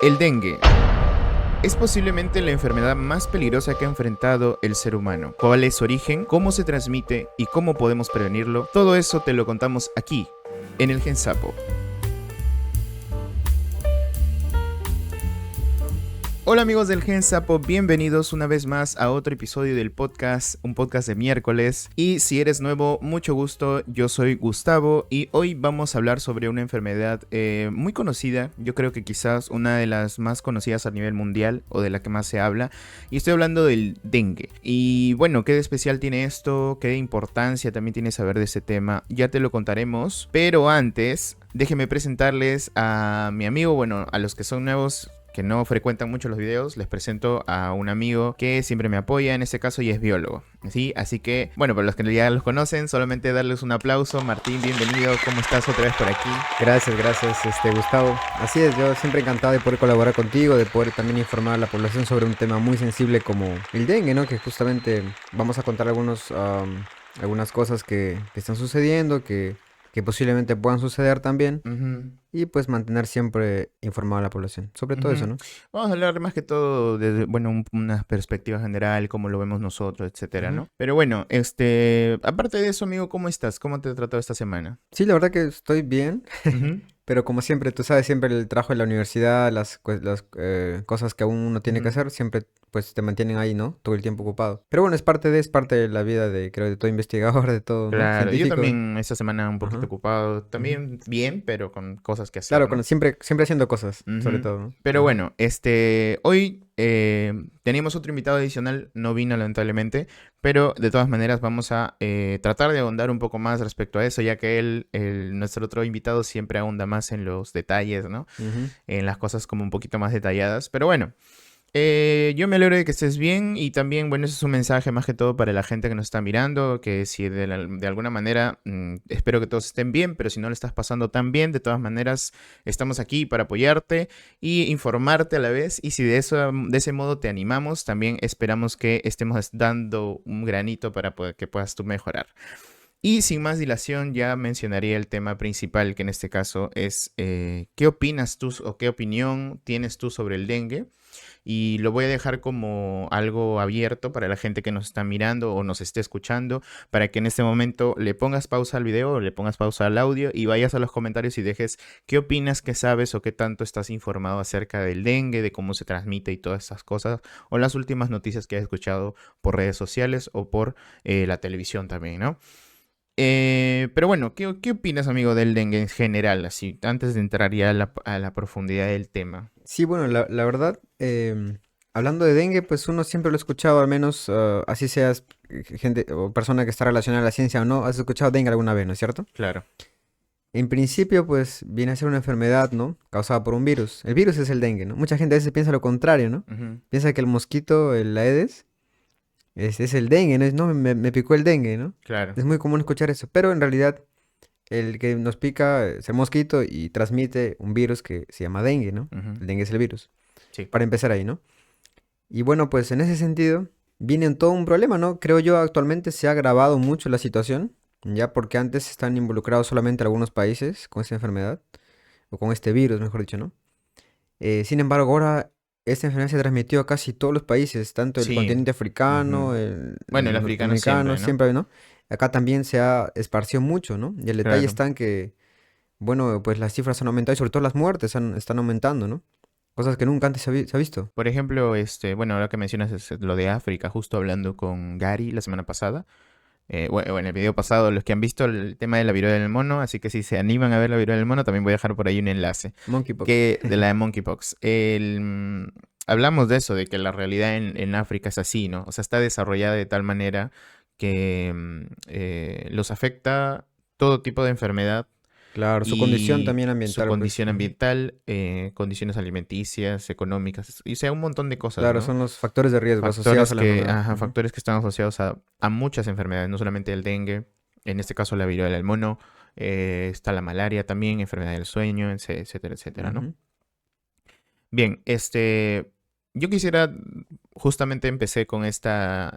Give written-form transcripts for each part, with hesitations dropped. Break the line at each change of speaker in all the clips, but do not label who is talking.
El dengue es posiblemente la enfermedad más peligrosa que ha enfrentado el ser humano. ¿Cuál es su origen? ¿Cómo se transmite? ¿Y cómo podemos prevenirlo? Todo eso te lo contamos aquí, en el Gensapo. Hola amigos del Gensapo, bienvenidos una vez más a otro episodio del podcast, un podcast de miércoles. Y si eres nuevo, mucho gusto, yo soy Gustavo y hoy vamos a hablar sobre una enfermedad muy conocida, yo creo que quizás una de las más conocidas a nivel mundial o de la que más se habla. Y estoy hablando del dengue. Y bueno, ¿qué de especial tiene esto? ¿Qué de importancia también tiene saber de este tema? Ya te lo contaremos, pero antes déjenme presentarles a mi amigo, bueno, a los que son nuevos, que no frecuentan mucho los videos, les presento a un amigo que siempre me apoya en este caso y es biólogo, ¿sí? Así que, bueno, para los que ya los conocen, solamente darles un aplauso. Martín, bienvenido, ¿cómo estás otra vez por aquí?
Gracias, Gustavo. Así es, yo siempre encantado de poder colaborar contigo, de poder también informar a la población sobre un tema muy sensible como el dengue, ¿no? Que justamente vamos a contar algunas cosas que están sucediendo, que posiblemente puedan suceder también,
Ujú.
y pues mantener siempre informada a la población. Sobre todo eso,
Ujú.
¿no?
Vamos a hablar más que todo desde, bueno, una perspectiva general, cómo lo vemos nosotros, etcétera,
Ujú.
¿no? Pero bueno, aparte de eso, amigo, ¿cómo estás? ¿Cómo te ha tratado esta semana?
Sí, la verdad que estoy bien.
Ujú,
Pero como siempre, tú sabes, siempre el trabajo de la universidad, las cosas que aún uno tiene que
ujú.
hacer, siempre pues te mantienen ahí, ¿no? Todo el tiempo ocupado. Pero bueno, es parte de la vida de, creo, de todo investigador, de todo, ¿no?
Claro, yo
Científico.
también esta semana un poquito
Ajá.
ocupado,
Ujú.
también bien, pero con cosas que hacer,
Claro,
¿no?
siempre haciendo cosas, sobre
Ujú.
todo, ¿no?
Pero
Ajá.
bueno, hoy teníamos otro invitado adicional, no vino lamentablemente, pero de todas maneras vamos a tratar de ahondar un poco más respecto a eso, ya que nuestro otro invitado siempre ahonda más en los detalles, ¿no?
Ujú.
En las cosas como un poquito más detalladas. Pero bueno, yo me alegro de que estés bien y también, bueno, ese es un mensaje más que todo para la gente que nos está mirando, que si de alguna manera, espero que todos estén bien, pero si no lo estás pasando tan bien, de todas maneras, estamos aquí para apoyarte y informarte a la vez. Y si de ese modo te animamos, también esperamos que estemos dando un granito para que puedas tú mejorar. Y sin más dilación, ya mencionaría el tema principal, que en este caso es ¿qué opinas tú o qué opinión tienes tú sobre el dengue? Y lo voy a dejar como algo abierto para la gente que nos está mirando o nos esté escuchando, para que en este momento le pongas pausa al video o le pongas pausa al audio y vayas a los comentarios y dejes qué opinas, qué sabes o qué tanto estás informado acerca del dengue, de cómo se transmite y todas esas cosas, o las últimas noticias que has escuchado por redes sociales o por la televisión también, ¿no? Pero bueno, ¿qué opinas, amigo, del dengue en general? Así, antes de entrar ya a la profundidad del tema.
Sí, bueno, la verdad, hablando de dengue, pues uno siempre lo ha escuchado, al menos así seas gente o persona que está relacionada a la ciencia o no, has escuchado dengue alguna vez, ¿no es cierto?
Claro.
En principio, pues viene a ser una enfermedad, ¿no? Causada por un virus. El virus es el dengue, ¿no? Mucha gente a veces piensa lo contrario, ¿no?
Ujú.
Piensa que el mosquito, el Aedes, es el dengue, ¿no? No, me picó el dengue, ¿no?
Claro.
Es muy común escuchar eso, pero en realidad el que nos pica es el mosquito y transmite un virus que se llama dengue, ¿no?
Ujú.
El dengue es el virus.
Sí.
Para empezar ahí, ¿no? Y bueno, pues en ese sentido viene en todo un problema, ¿no? Creo yo actualmente se ha agravado mucho la situación, ya porque antes están involucrados solamente algunos países con esta enfermedad, o con este virus, mejor dicho, ¿no? Sin embargo, ahora esta enfermedad se transmitió a casi todos los países, tanto el
Sí.
continente africano,
Ujú. Bueno, el
el
africano
norteamericano,
siempre, ¿no?
siempre, ¿no? Acá también se ha esparcido mucho, ¿no? Y el detalle
Claro.
está en que, bueno, pues las cifras han aumentado y sobre todo las muertes están aumentando, ¿no? Cosas que nunca antes se ha visto.
Por ejemplo, bueno, ahora que mencionas lo de África, justo hablando con Gary la semana pasada, bueno, en el video pasado, los que han visto el tema de la viruela del mono, así que si se animan a ver la viruela del mono, también voy a dejar por ahí un enlace,
Monkeypox.
que de la de Monkeypox. Hablamos de eso, de que la realidad en África es así, ¿no? O sea, está desarrollada de tal manera que los afecta todo tipo de enfermedad
Claro, su condición
y
también
su
ambiental, pues.
condición
Ujú.
ambiental, condiciones alimenticias, económicas, y sea un montón de cosas,
Claro,
¿no?
son los factores de riesgo asociados
Factores
a la
que,
enfermedad.
ajá,
Ujú.
factores que están asociados a muchas enfermedades, no solamente el dengue, en este caso la viruela del mono, está la malaria también, enfermedad del sueño, etcétera, etcétera, ¿no?
Ujú.
Bien, yo quisiera, justamente empecé con esta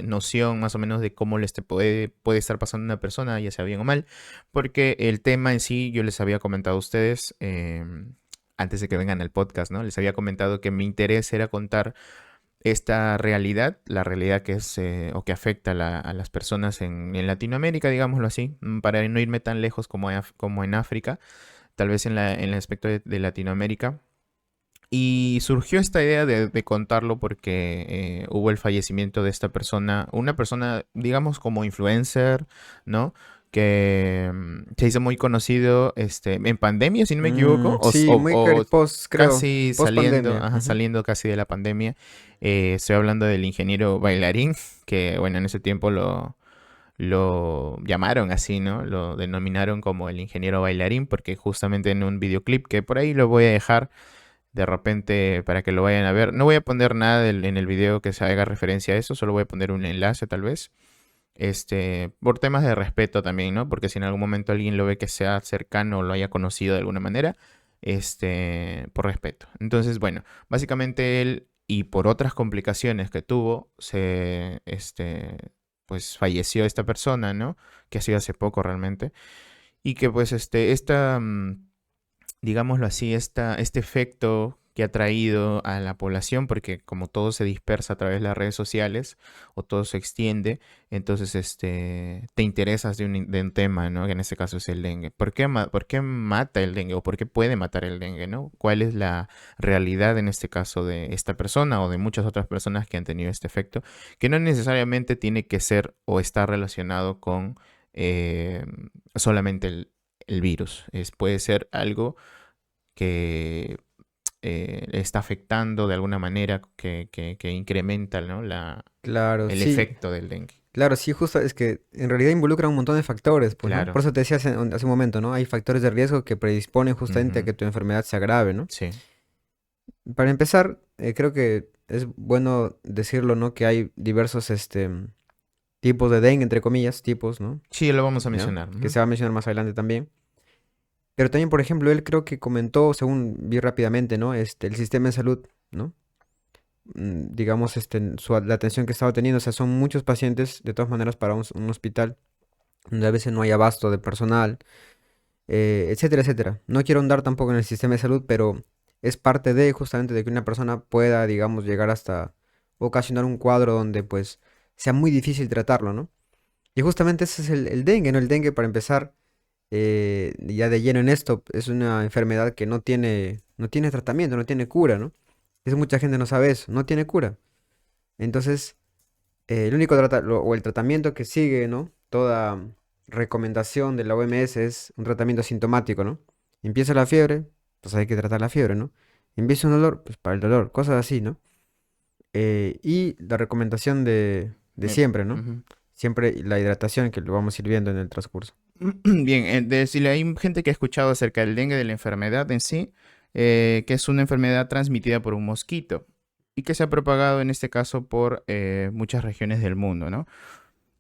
noción más o menos de cómo puede estar pasando una persona, ya sea bien o mal, porque el tema en sí, yo les había comentado a ustedes, antes de que vengan al podcast, ¿no? Les había comentado que mi interés era contar esta realidad, la realidad que es o que afecta a las personas en Latinoamérica, digámoslo así, para no irme tan lejos como en África, tal vez en el aspecto de Latinoamérica. Y surgió esta idea de contarlo porque hubo el fallecimiento de esta persona, una persona, digamos, como influencer, ¿no? Que se hizo muy conocido en pandemia, si no me equivoco,
Sí, muy post, creo,
casi
post
saliendo,
pandemia.
ajá, saliendo casi de la pandemia. Estoy hablando del ingeniero bailarín, que bueno, en ese tiempo lo llamaron así, ¿no? Lo denominaron como el ingeniero bailarín, porque justamente en un videoclip que por ahí lo voy a dejar de repente para que lo vayan a ver. No voy a poner nada en el video que se haga referencia a eso, solo voy a poner un enlace tal vez. Por temas de respeto también, ¿no? Porque si en algún momento alguien lo ve que sea cercano o lo haya conocido de alguna manera, por respeto. Entonces, bueno, básicamente él y por otras complicaciones que tuvo, pues falleció esta persona, ¿no? Que ha sido hace poco realmente. Y que pues digámoslo así, este efecto que ha traído a la población, porque como todo se dispersa a través de las redes sociales o todo se extiende, entonces te interesas de un tema, ¿no? Que en este caso es el dengue. ¿Por qué mata el dengue o por qué puede matar el dengue, ¿no? ¿Cuál es la realidad en este caso de esta persona o de muchas otras personas que han tenido este efecto? Que no necesariamente tiene que ser o estar relacionado con eh, solamente el virus. Puede ser algo que está afectando de alguna manera que incrementa, ¿no?
Claro,
El
sí.
efecto del dengue.
Claro, sí, justo es que en realidad involucra un montón de factores, pues, ¿no? Por
Claro.
eso te decía hace un momento, ¿no? Hay factores de riesgo que predisponen justamente a
Ujú.
que tu enfermedad se agrave, ¿no?
Sí.
Para empezar, creo que es bueno decirlo, ¿no? Que hay diversos, tipos de dengue, entre comillas, tipos, ¿no?
Sí, lo vamos a
¿Ya?
mencionar.
Que
Ujú.
se va a mencionar más adelante también. Pero también, por ejemplo, él creo que comentó, según vi rápidamente, ¿no? El sistema de salud, ¿no? Digamos, la atención que estaba teniendo, o sea, son muchos pacientes, de todas maneras, para un hospital, donde a veces no hay abasto de personal, etcétera, etcétera. No quiero andar tampoco en el sistema de salud, pero es parte de, justamente, de que una persona pueda, digamos, llegar hasta ocasionar un cuadro donde, pues, sea muy difícil tratarlo, ¿no? Y justamente ese es el dengue, ¿no? El dengue, para empezar, ya de lleno en esto, es una enfermedad que no tiene tratamiento, no tiene cura, ¿no? Eso mucha gente no sabe eso, no tiene cura. Entonces, el único o el tratamiento que sigue, ¿no? Toda recomendación de la OMS es un tratamiento asintomático, ¿no? Empieza la fiebre, pues hay que tratar la fiebre, ¿no? Empieza un dolor, pues para el dolor, cosas así, ¿no? Y la recomendación de siempre, ¿no?
Ujú.
Siempre la hidratación que lo vamos a ir viendo en el transcurso.
Bien, si hay gente que ha escuchado acerca del dengue, de la enfermedad en sí, que es una enfermedad transmitida por un mosquito y que se ha propagado en este caso por muchas regiones del mundo, ¿no?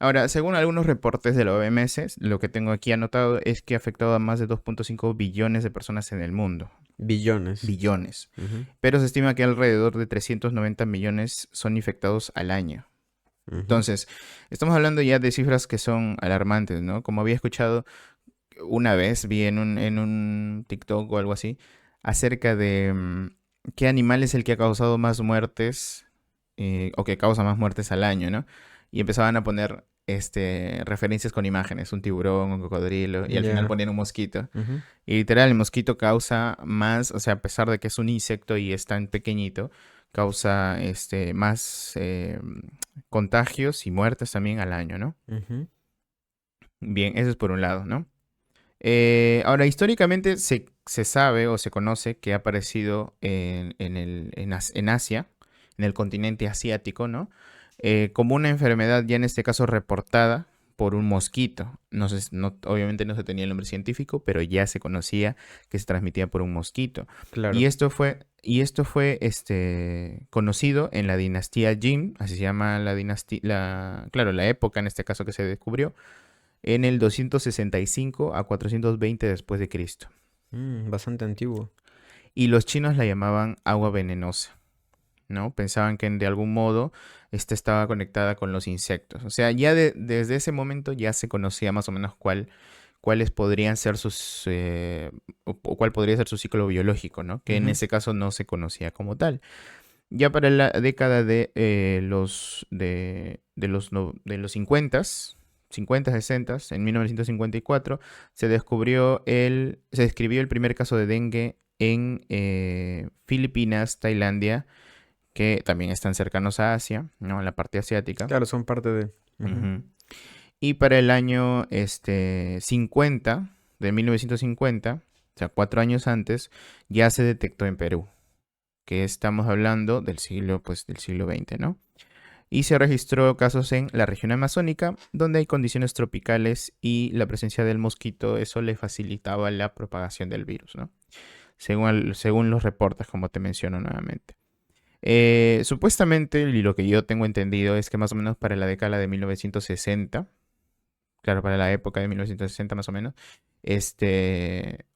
Ahora, según algunos reportes de la OMS, lo que tengo aquí anotado es que ha afectado a más de 2.5 billones de personas en el mundo.
Billones.
Billones.
Ujú,
Pero se estima que alrededor de 390 millones son infectados al año.
ujú.
Entonces, estamos hablando ya de cifras que son alarmantes, ¿no? Como había escuchado una vez, vi en un TikTok o algo así, acerca de qué animal es el que ha causado más muertes o que causa más muertes al año, ¿no? Y empezaban a poner referencias con imágenes, un tiburón, un cocodrilo, y al final
Ya.
ponían un mosquito.
Ujú,
Y literal, el mosquito causa más, o sea, a pesar de que es un insecto y es tan pequeñito, causa más contagios y muertes también al año, ¿no?
ujú.
Bien, eso es por un lado, ¿no? Ahora, históricamente se sabe o se conoce que ha aparecido en Asia, en el continente asiático, ¿no? Como una enfermedad ya en este caso reportada por un mosquito. Obviamente no se tenía el nombre científico, pero ya se conocía que se transmitía por un mosquito. Y
Claro.
esto fue conocido en la dinastía Jin, así se llama la dinastía, claro, la época en este caso que se descubrió en el 265 a 420 después de Cristo.
Bastante antiguo.
Y los chinos la llamaban agua venenosa, ¿no? Pensaban que de algún modo esta estaba conectada con los insectos. O sea, ya desde ese momento ya se conocía más o menos cuáles podrían ser o cuál podría ser su ciclo biológico, ¿no? Que en
Ujú.
ese caso no se conocía como tal. Ya para la década de los 50, 60, en 1954, se describió el primer caso de dengue en Filipinas, Tailandia, que también están cercanos a Asia, ¿no? En la parte asiática.
Claro, son parte de... Ujú.
Ujú. Y para el año 50, de 1950, o sea, 4 años antes, ya se detectó en Perú, que estamos hablando del siglo XX, ¿no? Y se registró casos en la región amazónica, donde hay condiciones tropicales y la presencia del mosquito, eso le facilitaba la propagación del virus, ¿no? Según los reportes, como te menciono nuevamente. Supuestamente, y lo que yo tengo entendido es que más o menos para la década de 1960, claro, para la época de 1960 más o menos, este,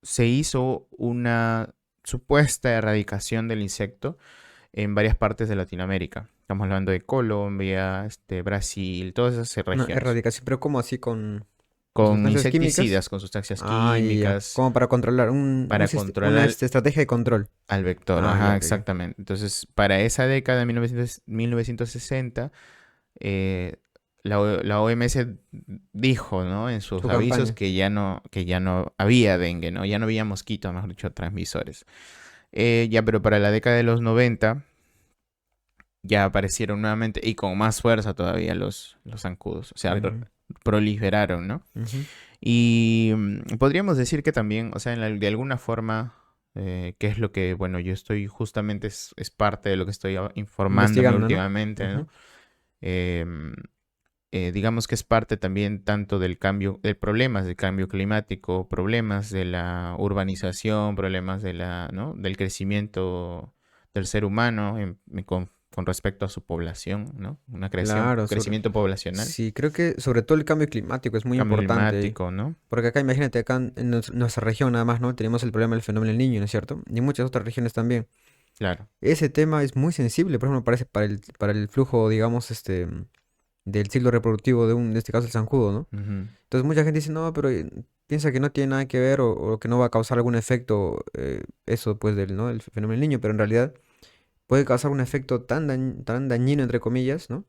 se hizo una supuesta erradicación del insecto en varias partes de Latinoamérica. Estamos hablando de Colombia, Brasil, todas esas
Una
regiones.
erradicación, pero ¿cómo así con
Con
sustancias químicas?
insecticidas, con sustancias
Ah, ya.
químicas,
Como para controlar,
para
una
controlar
estrategia de control.
al vector.
Ah, ya,
Ajá,
ok, ok.
exactamente. Entonces, para esa década de 1960, eh, la OMS dijo, ¿no? En sus
Su
avisos
campaña.
que ya no había dengue, ¿no? Ya no había mosquitos, mejor dicho, transmisores. Ya, pero para la década de los 90 ya aparecieron nuevamente y con más fuerza todavía los zancudos. O sea,
Ujú,
proliferaron, ¿no?
ujú.
Y podríamos decir que también, o sea, de alguna forma, que es lo que, bueno, yo estoy justamente es parte de lo que estoy informándome
Investigando, ¿no?
últimamente, ¿no?
Ujú.
Em, digamos que es parte también tanto del cambio, de problemas del cambio climático, problemas de la urbanización, problemas ¿no? Del crecimiento del ser humano con respecto a su población, ¿no?
Claro,
Crecimiento poblacional,
sí, creo que sobre todo el cambio climático es muy
cambio
importante ahí.
climático, ¿no?
Porque acá, imagínate, acá en nuestra región nada más, ¿no? Tenemos el problema del fenómeno del niño, ¿no es cierto? Y en muchas otras regiones también.
Claro.
Ese tema es muy sensible, por ejemplo, parece para el flujo, digamos, del ciclo reproductivo en este caso el zancudo, ¿no?
Ujú.
Entonces mucha gente dice, no, pero piensa que no tiene nada que ver o que no va a causar algún efecto eso, pues, ¿no? El fenómeno del niño, pero en realidad puede causar un efecto tan dañino, entre comillas, ¿no?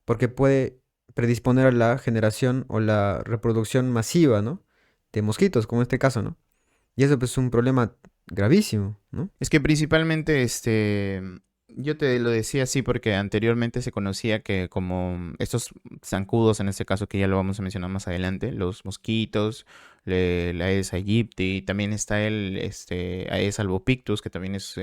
Porque puede predisponer a la generación o la reproducción masiva, ¿no? De mosquitos, como en este caso, ¿no? Y eso pues es un problema gravísimo, ¿no?
Es que principalmente, yo te lo decía así porque anteriormente se conocía que como estos zancudos, en este caso que ya lo vamos a mencionar más adelante, los mosquitos, la Aedes aegypti, también está el Aedes albopictus, que también es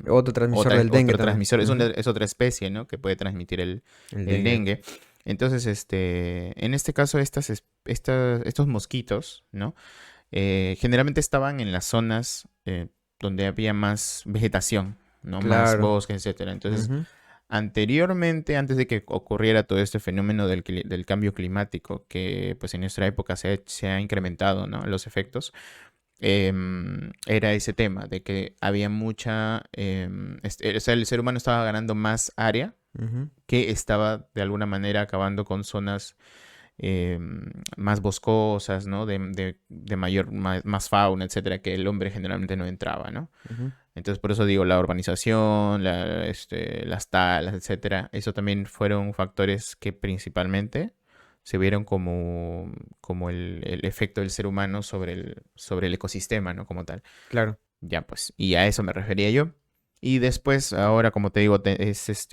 Otro transmisor del dengue
otro
también.
transmisor,
Ujú.
es otra especie, ¿no? Que puede transmitir
El
el
dengue.
dengue. Entonces, en este caso, estos mosquitos, ¿no? Generalmente estaban en las zonas donde había más vegetación, ¿no? Más
Claro.
bosques, etcétera. Entonces,
Ujú,
anteriormente, antes de que ocurriera todo este fenómeno del cambio climático, que pues en nuestra época se ha incrementado, ¿no? Los efectos, era ese tema de que había o sea, el ser humano estaba ganando más área
ujú.
que estaba de alguna manera acabando con zonas más boscosas, ¿no? De más fauna, etcétera, que el hombre generalmente no entraba, ¿no?
Ujú.
Entonces, por eso digo, la urbanización, las talas, etcétera, eso también fueron factores que principalmente se vieron como el efecto del ser humano sobre el ecosistema, ¿no? Como tal.
Claro.
Ya, pues, y a eso me refería yo. Y después, ahora, como te digo, es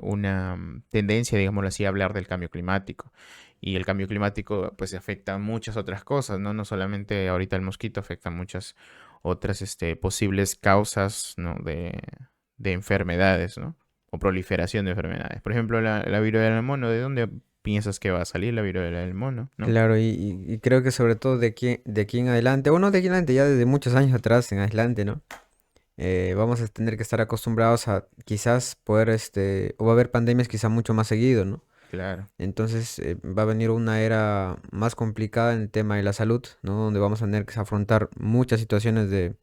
una tendencia, digámoslo así, a hablar del cambio climático. Y el cambio climático, pues, afecta a muchas otras cosas, ¿no? No solamente ahorita el mosquito, afecta a muchas otras, posibles causas, ¿no? De enfermedades, ¿no? O proliferación de enfermedades. Por ejemplo, la viruela del mono, ¿de dónde piensas que va a salir la viruela del mono, ¿no?
Claro, y creo que sobre todo de aquí en adelante, o no de aquí en adelante, ya desde muchos años atrás en adelante, ¿no? Vamos a tener que estar acostumbrados a quizás poder, o va a haber pandemias quizá mucho más seguido, ¿no?
Claro.
Entonces va a venir una era más complicada en el tema de la salud, ¿no? Donde vamos a tener que afrontar muchas situaciones de,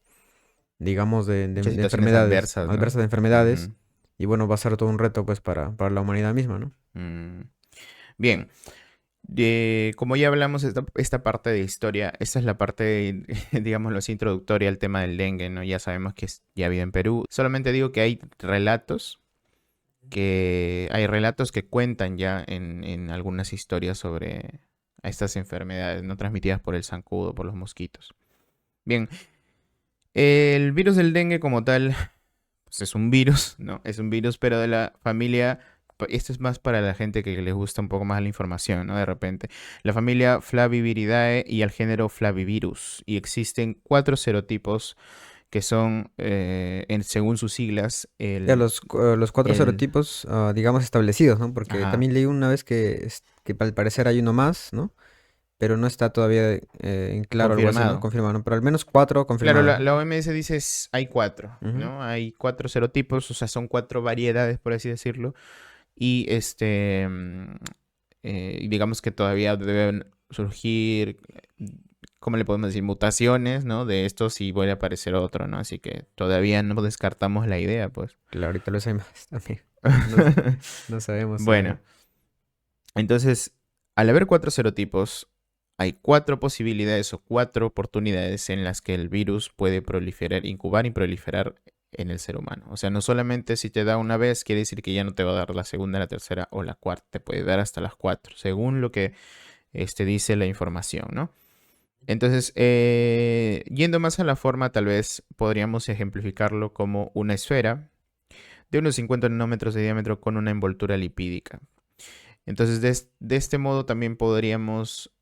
digamos,
Muchas
de
situaciones
enfermedades,
adversas, ¿no?
adversas de enfermedades,
Ujú.
y bueno, va a ser todo un reto, pues, para la humanidad misma, ¿no?
Mm. Bien, Como ya hablamos, esta parte de historia, esta es la parte, digámoslo así, introductoria al tema del dengue, ¿no? Ya sabemos que ya vive en Perú. Solamente digo que hay relatos que cuentan ya en algunas historias sobre estas enfermedades, no transmitidas por el zancudo, por los mosquitos. Bien, el virus del dengue como tal, pues es un virus, ¿no? Es un virus, pero de la familia, esto es más para la gente que les gusta un poco más la información, ¿no? De repente, la familia Flaviviridae y el género Flavivirus. Y existen 4 serotipos que son, según sus siglas,
Ya los cuatro
el,
serotipos, digamos, establecidos, ¿no? Porque
ajá,
también leí una vez que al parecer hay uno más, ¿no? Pero no está todavía en claro algo así, ¿no?
confirmado.
Confirmado, ¿no? Pero al menos cuatro
Claro,
confirmados,
la
¿no?
OMS dice hay 4,
Ujú.
¿no? Hay 4 serotipos, o sea, son 4 variedades, por así decirlo. Y digamos que todavía deben surgir, ¿cómo le podemos decir? Mutaciones, ¿no? De estos y vuelve a aparecer otro, ¿no? Así que todavía no descartamos la idea, pues.
Claro, y tal vez hay más también. No, no sabemos todavía.
Bueno, entonces, al haber 4 serotipos, hay 4 posibilidades o 4 oportunidades en las que el virus puede proliferar, incubar y proliferar en el ser humano. O sea, no solamente si te da una vez, quiere decir que ya no te va a dar la segunda, la tercera o la cuarta. Te puede dar hasta las 4, según lo que dice la información, ¿no? Entonces, yendo más a la forma, tal vez podríamos ejemplificarlo como una esfera de unos 50 nanómetros de diámetro con una envoltura lipídica. Entonces, de este modo también podríamos,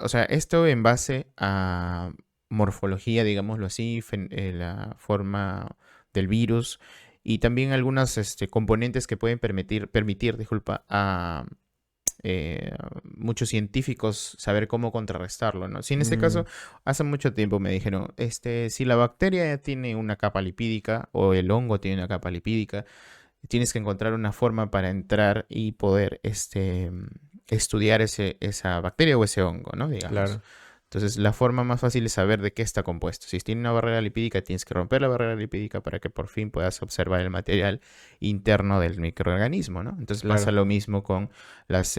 o sea, esto en base a morfología, digámoslo así, la forma del virus y también algunos componentes que pueden permitir, disculpa, a eh, muchos científicos saber cómo contrarrestarlo, ¿no? Si en este
Mm,
caso, hace mucho tiempo me dijeron, si la bacteria tiene una capa lipídica o el hongo tiene una capa lipídica, tienes que encontrar una forma para entrar y poder estudiar esa bacteria o ese hongo, ¿no? Digamos.
claro,
Entonces, la forma más fácil es saber de qué está compuesto. Si tiene una barrera lipídica, tienes que romper la barrera lipídica para que por fin puedas observar el material interno del microorganismo, ¿no? Entonces pasa
claro.
lo mismo con los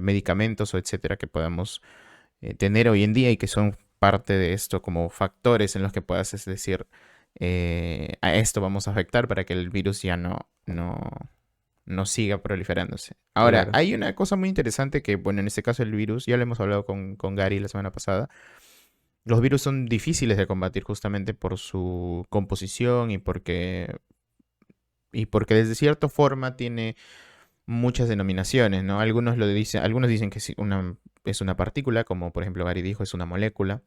medicamentos o etcétera que podamos tener hoy en día y que son parte de esto como factores en los que puedas, es decir, a esto vamos a afectar para que el virus ya no siga proliferándose. Ahora,
Claro.
hay una cosa muy interesante que, bueno, en este caso el virus, ya lo hemos hablado con Gary la semana pasada, los virus son difíciles de combatir justamente por su composición y porque desde cierta forma tiene muchas denominaciones, ¿no? Algunos dicen que es una partícula, como por ejemplo Gary dijo, es una molécula.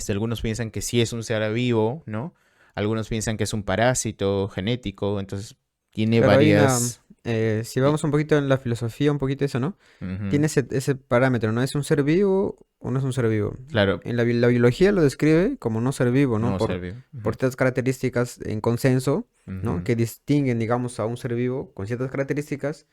Algunos piensan que sí es un ser vivo, ¿no? Algunos piensan que es un parásito genético, entonces tiene
Claro, hay una,
varias...
si
y-
vamos un poquito en la filosofía, un poquito eso, ¿no?
Ujú.
Tiene ese parámetro, ¿no? ¿Es un ser vivo o no es un ser vivo?
Claro,
En la biología lo describe como no ser vivo, ¿no?
no ser vivo.
Por
Ujú,
ciertas características en consenso, ¿no?
ujú,
Que distinguen, digamos, a un ser vivo con ciertas características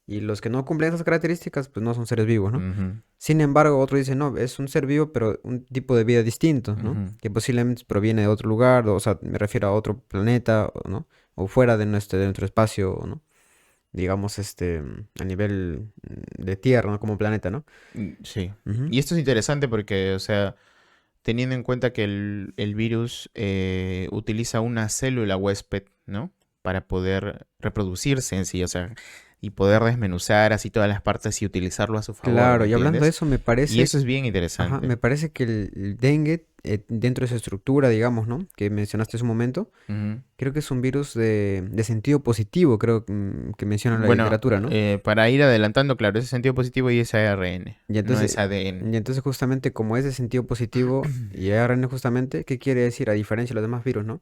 y los que no cumplen esas características, pues no son seres vivos, ¿no?
ujú,
Sin embargo, otro dice, no, es un ser vivo, pero un tipo de vida distinto, ¿no?
ujú.
Que posiblemente proviene de otro lugar, o sea, me refiero a otro planeta, ¿no? O fuera de nuestro espacio, ¿no? Digamos, a nivel de Tierra, ¿no? Como planeta, ¿no?
Sí.
Ujú.
Y esto es interesante porque, o sea, teniendo en cuenta que el virus utiliza una célula huésped, ¿no? Para poder reproducirse en sí, o sea, y poder desmenuzar así todas las partes y utilizarlo a su favor, ¿me
Claro, y hablando de
entiendes?
eso, me
Y
parece,
eso es bien
ajá,
interesante.
me parece que el dengue, dentro de su estructura, digamos, ¿no? Que mencionaste hace un momento,
Ujú.
creo que es un virus de sentido positivo, creo que menciona la
Bueno,
literatura, ¿no?
para ir adelantando, claro, ese sentido positivo y ese ARN,
Y
no
entonces,
es ADN.
y entonces justamente como es de sentido positivo y ARN justamente, ¿qué quiere decir a diferencia de los demás virus, ¿no?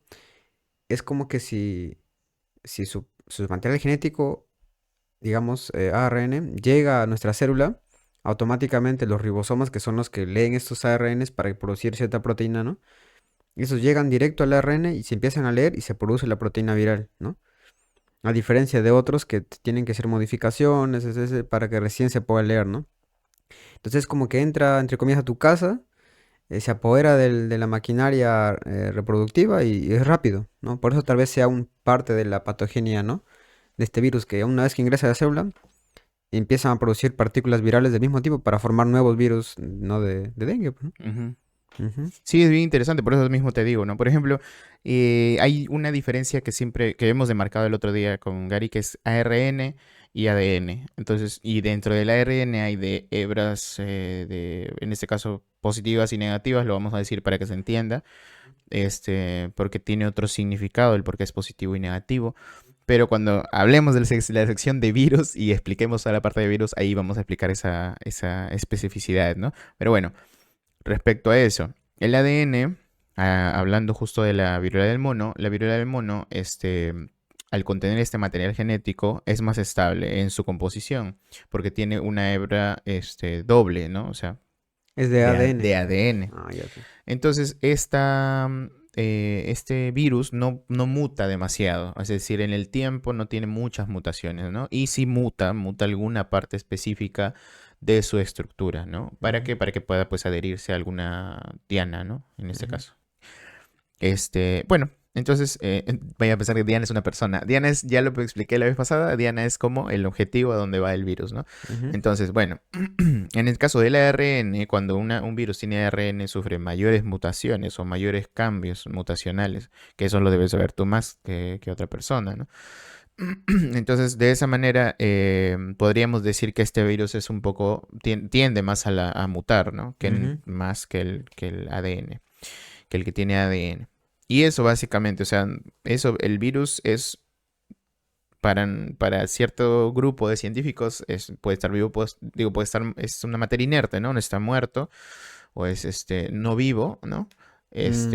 Es como que si su material genético, digamos, ARN, llega a nuestra célula, automáticamente los ribosomas, que son los que leen estos ARNs para producir cierta proteína, ¿no? Esos llegan directo al ARN y se empiezan a leer y se produce la proteína viral, ¿no? A diferencia de otros que tienen que hacer modificaciones, para que recién se pueda leer, ¿no? Entonces como que entra, entre comillas, a tu casa, se apodera de la maquinaria reproductiva y es rápido, ¿no? Por eso tal vez sea un parte de la patogenia, ¿no? De este virus que una vez que ingresa a la célula, empiezan a producir partículas virales del mismo tipo para formar nuevos virus, ¿no? De dengue, pues, ¿no?
Ujú.
Ujú.
Sí, es bien interesante, por eso mismo te digo, ¿no? Por ejemplo, hay una diferencia que siempre, que hemos demarcado el otro día con Gary, que es ARN y ADN. Entonces, y dentro del ARN hay de hebras, en este caso, positivas y negativas, lo vamos a decir para que se entienda, porque tiene otro significado, el por qué es positivo y negativo. Pero cuando hablemos de la sección de virus y expliquemos toda la parte de virus, ahí vamos a explicar esa especificidad, ¿no? Pero bueno. Respecto a eso, el ADN, hablando justo de la viruela del mono, al contener este material genético, es más estable en su composición, porque tiene una hebra, doble, ¿no? O sea,
Es de ADN.
de ADN.
Ah, ya sé.
Entonces, este virus no muta demasiado, es decir, en el tiempo no tiene muchas mutaciones, ¿no? Y si muta alguna parte específica de su estructura, ¿no? ¿Para
Ujú,
qué? Para que pueda, pues, adherirse a alguna diana, ¿no? En este
ujú,
caso. Bueno, entonces, voy a pensar que Diana es una persona. Diana es, ya lo expliqué la vez pasada, Diana es como el objetivo a donde va el virus, ¿no?
ujú.
Entonces, bueno, en el caso del ARN, cuando un virus tiene ARN, sufre mayores mutaciones o mayores cambios mutacionales, que eso lo debes saber tú más que otra persona, ¿no? Entonces, de esa manera, podríamos decir que este virus es un poco, tiende más a mutar, ¿no?
Ujú.
Más que el ADN, que el que tiene ADN. Y eso básicamente, o sea, el virus es para cierto grupo de científicos, puede estar vivo, digo, puede estar, es una materia inerte, ¿no? No está muerto, o es no vivo, ¿no?
Pues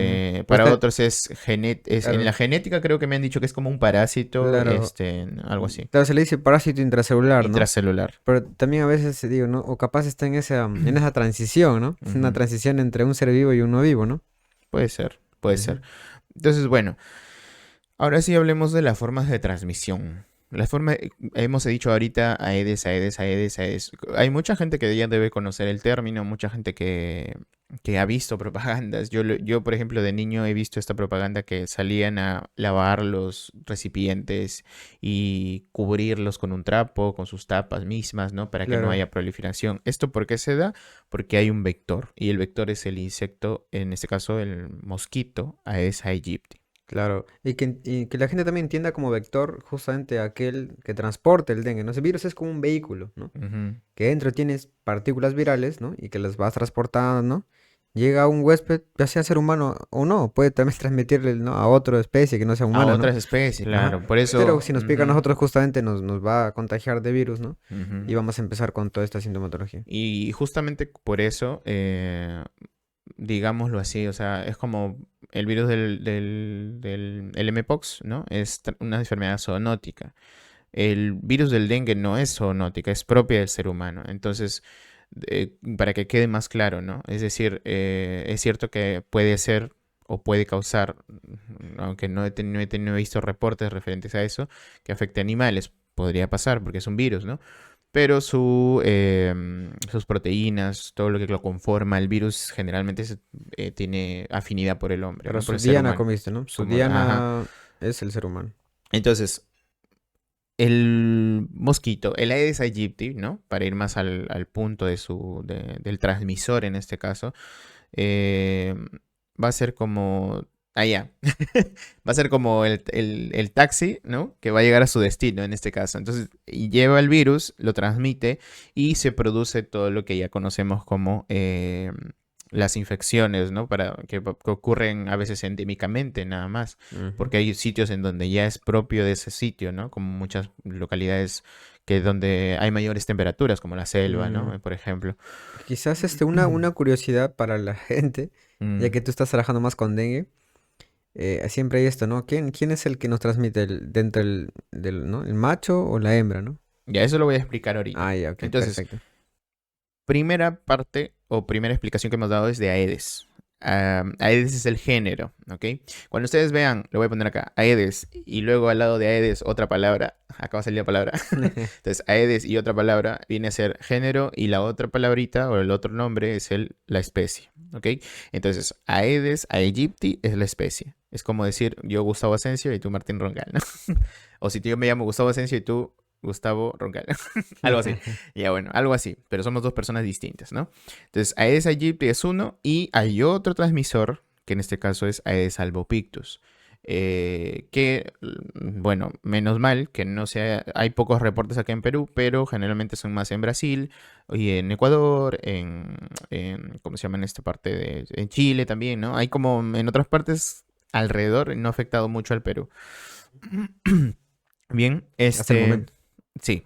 Para otros en la
claro,
genética creo que me han dicho que es como un parásito,
claro.
algo así,
Claro, se le dice parásito intracelular, ¿no?
intracelular.
Pero también a veces se digo, ¿no? O capaz está en esa transición, ¿no? Una
Ujú.
transición entre un ser vivo y un no vivo, ¿no?
Puede ser, puede
Ujú,
ser. Entonces, bueno, ahora sí hablemos de las formas de transmisión. Hemos dicho ahorita Aedes, Aedes, Aedes, Aedes. Hay mucha gente que ya debe conocer el término, mucha gente que ha visto propagandas. Yo, por ejemplo, de niño he visto esta propaganda que salían a lavar los recipientes y cubrirlos con un trapo, con sus tapas mismas, ¿no? Para que no
claro,
haya proliferación. ¿Esto por qué se da? Porque hay un vector y el vector es el insecto, en este caso el mosquito, Aedes aegypti.
claro. Y que la gente también entienda como vector justamente aquel que transporta el dengue, ¿no? Ese virus es como un vehículo, ¿no?
Ujú.
Que dentro tienes partículas virales, ¿no? Y que las vas transportando, ¿no? Llega un huésped, ya sea ser humano o no, puede también transmitirle, ¿no? A otra especie que no sea
A
humana, ¿no?
otras especies,
Ajá.
claro. Por
Pero
eso,
si nos pica a
ujú,
nosotros justamente nos va a contagiar de virus, ¿no?
ujú.
Y vamos a empezar con toda esta sintomatología.
Y justamente por eso, digámoslo así, o sea, es como el virus el mpox, ¿no? Es una enfermedad zoonótica. El virus del dengue no es zoonótica, es propia del ser humano. Entonces, para que quede más claro, ¿no? Es decir, es cierto que puede ser o puede causar, aunque no he visto reportes referentes a eso, que afecte a animales. Podría pasar porque es un virus, ¿no? Pero sus proteínas, todo lo que lo conforma, el virus generalmente tiene afinidad por el hombre,
Pero
¿no? Por
su
el ser
diana
humano.
comiste, ¿no? Su
Ajá.
diana es el ser humano.
Entonces, el mosquito, el Aedes aegypti, ¿no? Para ir más al punto del transmisor en este caso, eh, va a ser como... Ah, ya. Va a ser como el taxi, ¿no? Que va a llegar a su destino en este caso. Entonces, y lleva el virus, lo transmite y se produce todo lo que ya conocemos como las infecciones, ¿no? Que ocurren a veces endémicamente nada más.
Ujú.
Porque hay sitios en donde ya es propio de ese sitio, ¿no? Como muchas localidades que donde hay mayores temperaturas, como la selva,
Mm,
¿no? Por ejemplo.
Quizás una curiosidad para la gente, ya
Mm.
que tú estás trabajando más con dengue, siempre hay esto, ¿no? ¿Quién es el que nos transmite dentro ¿no? ¿El macho o la hembra, ¿no?
Ya, eso lo voy a explicar ahorita.
Ah, ya, ok,
Entonces,
perfecto.
primera parte o primera explicación que hemos dado es de Aedes. Aedes es el género, ¿ok? Cuando ustedes vean, lo voy a poner acá, Aedes, y luego al lado de Aedes otra palabra, acá va a salir la palabra. Entonces, Aedes y otra palabra viene a ser género y la otra palabrita o el otro nombre es la especie, ¿ok? Entonces, Aedes aegypti es la especie. Es como decir yo Gustavo Asensio y tú Martín Roncal, ¿no? O si yo me llamo Gustavo Asensio y tú Gustavo Roncal. Algo así. Ya bueno, algo así. Pero somos dos personas distintas, ¿no? Entonces, Aedes aegypti es uno y hay otro transmisor, que en este caso es Aedes albopictus. Bueno, menos mal que no sea, hay pocos reportes acá en Perú, pero generalmente son más en Brasil y en Ecuador, ¿cómo se llama en esta parte en Chile también, ¿no? Hay como en otras partes alrededor, no ha afectado mucho al Perú. Bien,
Hasta el momento.
sí.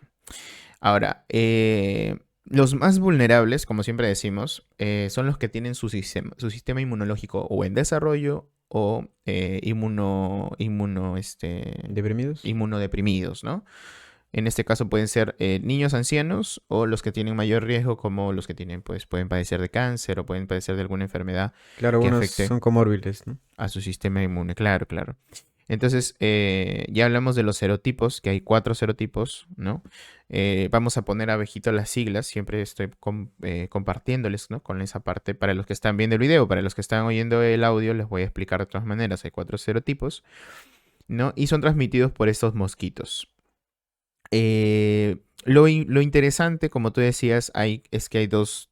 Ahora, los más vulnerables, como siempre decimos, son los que tienen su sistema inmunológico o en desarrollo o
¿Deprimidos?
inmunodeprimidos, ¿no? En este caso pueden ser niños ancianos o los que tienen mayor riesgo, como los que tienen, pues, pueden padecer de cáncer o pueden padecer de alguna enfermedad
Claro,
que
algunos
afecte
son comórbiles, ¿no?
a su sistema inmune. Claro, claro. Entonces, ya hablamos de los serotipos, que hay 4 serotipos, ¿no? Vamos a poner abejito las siglas, siempre estoy compartiéndoles, ¿no? Con esa parte, para los que están viendo el video, para los que están oyendo el audio, les voy a explicar de todas maneras, hay 4 serotipos, ¿no? Y son transmitidos por estos mosquitos. Lo interesante, como tú decías, es que hay dos,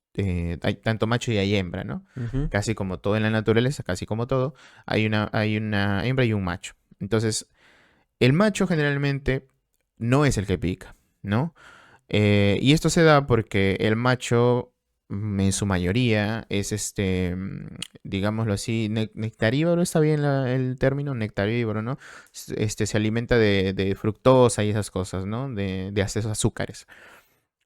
hay tanto macho y hay hembra, ¿no?
Ujú.
Casi como todo en la naturaleza, casi como todo, hay una hembra y un macho. Entonces, el macho generalmente no es el que pica, ¿no? Y esto se da porque el macho, en su mayoría, es digámoslo así, nectarívoro, está bien el término, nectarívoro, ¿no? Se alimenta de fructosa y esas cosas, ¿no? De esos azúcares.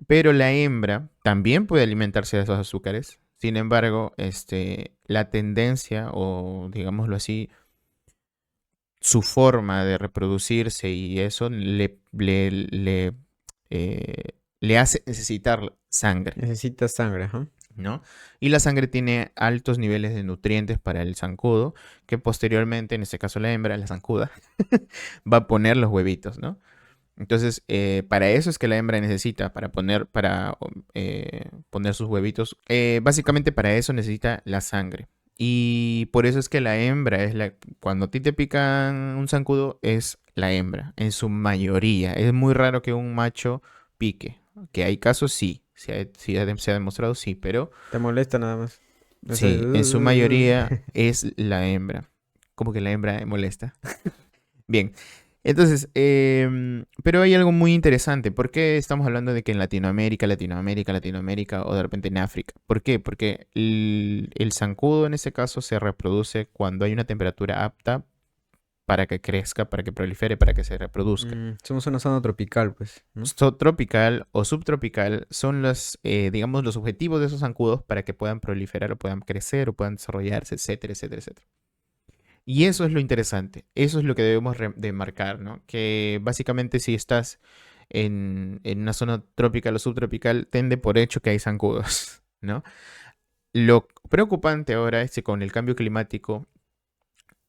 Pero la hembra también puede alimentarse de esos azúcares. Sin embargo, la tendencia, o digámoslo así, su forma de reproducirse y eso le hace necesitar sangre,
Necesita sangre, ajá.
¿no? Y la sangre tiene altos niveles de nutrientes para el zancudo, que posteriormente, en este caso la hembra, la zancuda, va a poner los huevitos, ¿no? Entonces, para eso es que la hembra necesita, para poner sus huevitos, básicamente para eso necesita la sangre. Y por eso es que la hembra cuando a ti te pican un zancudo, es la hembra, en su mayoría. Es muy raro que un macho pique. Que hay casos, sí, se ha demostrado, sí, pero
Te molesta nada más. O sea,
sí, en su mayoría es la hembra. Como que la hembra molesta. Bien, entonces, pero hay algo muy interesante. ¿Por qué estamos hablando de que en Latinoamérica, o de repente en África? ¿Por qué? Porque el zancudo en ese caso se reproduce cuando hay una temperatura apta para que crezca, para que prolifere, para que se reproduzca.
somos una zona tropical, pues, ¿no?
Tropical o subtropical son digamos, los objetivos de esos zancudos para que puedan proliferar o puedan crecer o puedan desarrollarse, etcétera, etcétera, etcétera. Y eso es lo interesante, eso es lo que debemos de marcar, ¿no? Que básicamente si estás en una zona tropical o subtropical, tende por hecho que hay zancudos, ¿no? Lo preocupante ahora es que con el cambio climático,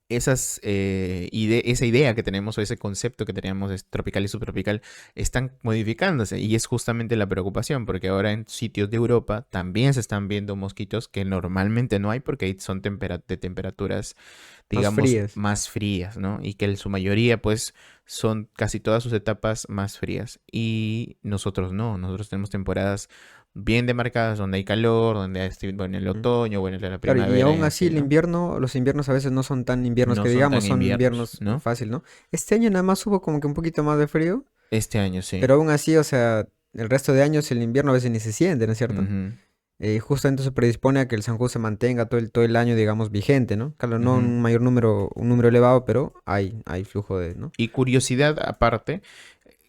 esa idea que tenemos o ese concepto que teníamos de tropical y subtropical están modificándose y es justamente la preocupación porque ahora en sitios de Europa también se están viendo mosquitos que normalmente no hay porque ahí son de temperaturas,
Más
digamos,
frías.
más frías, ¿no? Y que en su mayoría pues son casi todas sus etapas más frías y nosotros no, nosotros tenemos temporadas bien demarcadas donde hay calor, donde bueno, el
Ujú.
otoño, bueno, la
Claro, y
primavera y
aún así
así,
el
¿no?
invierno, los inviernos a veces no son tan inviernos
No
que
son
digamos,
tan
son
inviernos,
inviernos
¿no?
fácil, ¿no? Este año nada más hubo como que un poquito más de frío,
Este año sí.
pero aún así, o sea, el resto de años el invierno a veces ni se siente, ¿no es cierto?
Ujú,
Justamente eso predispone a que el Sanju se mantenga todo el año, digamos, vigente, ¿no? Claro, no
ujú.
un mayor número, un número elevado, pero hay flujo de, ¿no?
Y curiosidad aparte,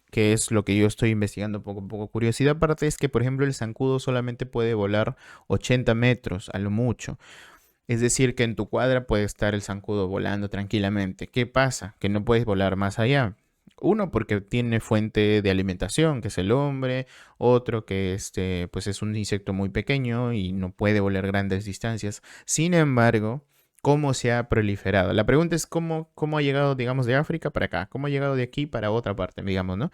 que es lo que yo estoy investigando poco a poco. Curiosidad aparte es que, por ejemplo, el zancudo solamente puede volar 80 metros a lo mucho. Es decir, que en tu cuadra puede estar el zancudo volando tranquilamente. ¿Qué pasa? Que no puedes volar más allá. Uno, porque tiene fuente de alimentación, que es el hombre. Otro, que pues es un insecto muy pequeño y no puede volar grandes distancias. Sin embargo, ¿cómo se ha proliferado? La pregunta es cómo ha llegado, digamos, de África para acá. ¿Cómo ha llegado de aquí para otra parte, digamos, ¿no?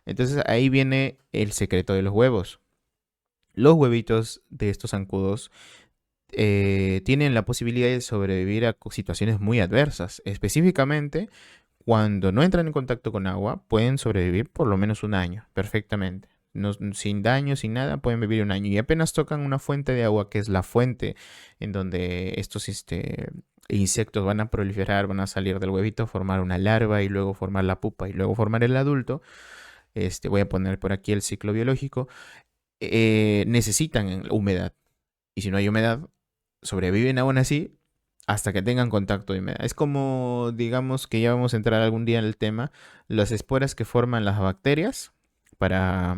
Entonces ahí viene el secreto de los huevos. Los huevitos de estos zancudos tienen la posibilidad de sobrevivir a situaciones muy adversas. Específicamente cuando no entran en contacto con agua, pueden sobrevivir por lo menos un año, perfectamente. No, sin daño, sin nada, pueden vivir un año. Y apenas tocan una fuente de agua, que es la fuente en donde estos insectos van a proliferar, van a salir del huevito, formar una larva y luego formar la pupa y luego formar el adulto. Voy a poner por aquí el ciclo biológico. Necesitan humedad. Y si no hay humedad, sobreviven aún así hasta que tengan contacto de humedad. Es como, digamos que ya vamos a entrar algún día en el tema, las esporas que forman las bacterias para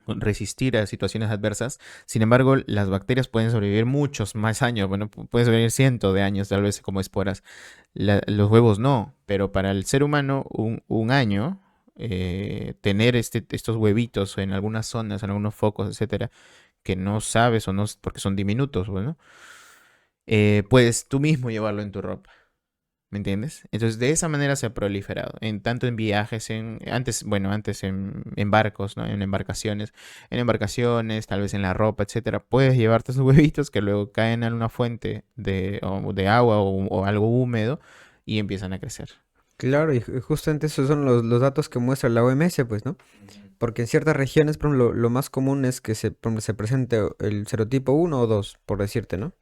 resistir a situaciones adversas. Sin embargo, las bacterias pueden sobrevivir muchos más años. Bueno, pueden sobrevivir cientos de años, tal vez como esporas. Los huevos no, pero para el ser humano, un año, tener estos huevitos en algunas zonas, en algunos focos, etcétera, que no sabes o no, porque son diminutos, bueno, puedes tú mismo llevarlo en tu ropa. ¿Me entiendes? Entonces, de esa manera se ha proliferado. Tanto en viajes, antes en barcos, ¿no? En embarcaciones, tal vez en la ropa, etcétera. Puedes llevarte esos huevitos que luego caen en una fuente de agua o algo húmedo y empiezan a crecer.
Claro, y justamente esos son los datos que muestra la OMS, pues, ¿no? Porque en ciertas regiones, por ejemplo, lo más común es que por ejemplo, se presente el serotipo 1 o 2, por decirte, ¿no?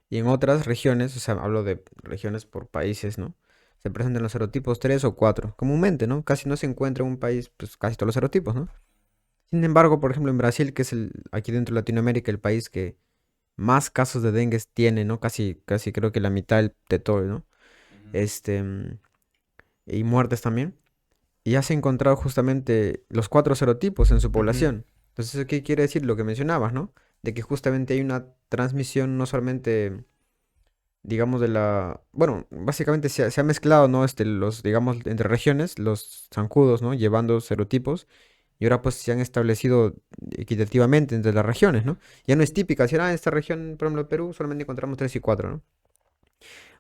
Y en otras regiones, o sea, hablo de regiones por países, ¿no? Se presentan los serotipos 3 o 4, comúnmente, ¿no? Casi no se encuentra en un país, pues casi todos los serotipos, ¿no? Sin embargo, por ejemplo, en Brasil, que es aquí dentro de Latinoamérica, el país que más casos de dengue tiene, ¿no? Casi creo que la mitad de todo, ¿no?
Ujú.
Este, y muertes también. Y ya se ha encontrado justamente los 4 serotipos en su
Ujú.
población. Entonces, ¿eso qué quiere decir? Lo que mencionabas, ¿no? De que justamente hay una transmisión no solamente, digamos, Bueno, básicamente se ha mezclado, ¿no? Digamos, entre regiones, los zancudos, ¿no? Llevando serotipos. Y ahora pues se han establecido equitativamente entre las regiones, ¿no? Ya no es típica decir, en esta región, por ejemplo, Perú, solamente encontramos 3 y 4, ¿no?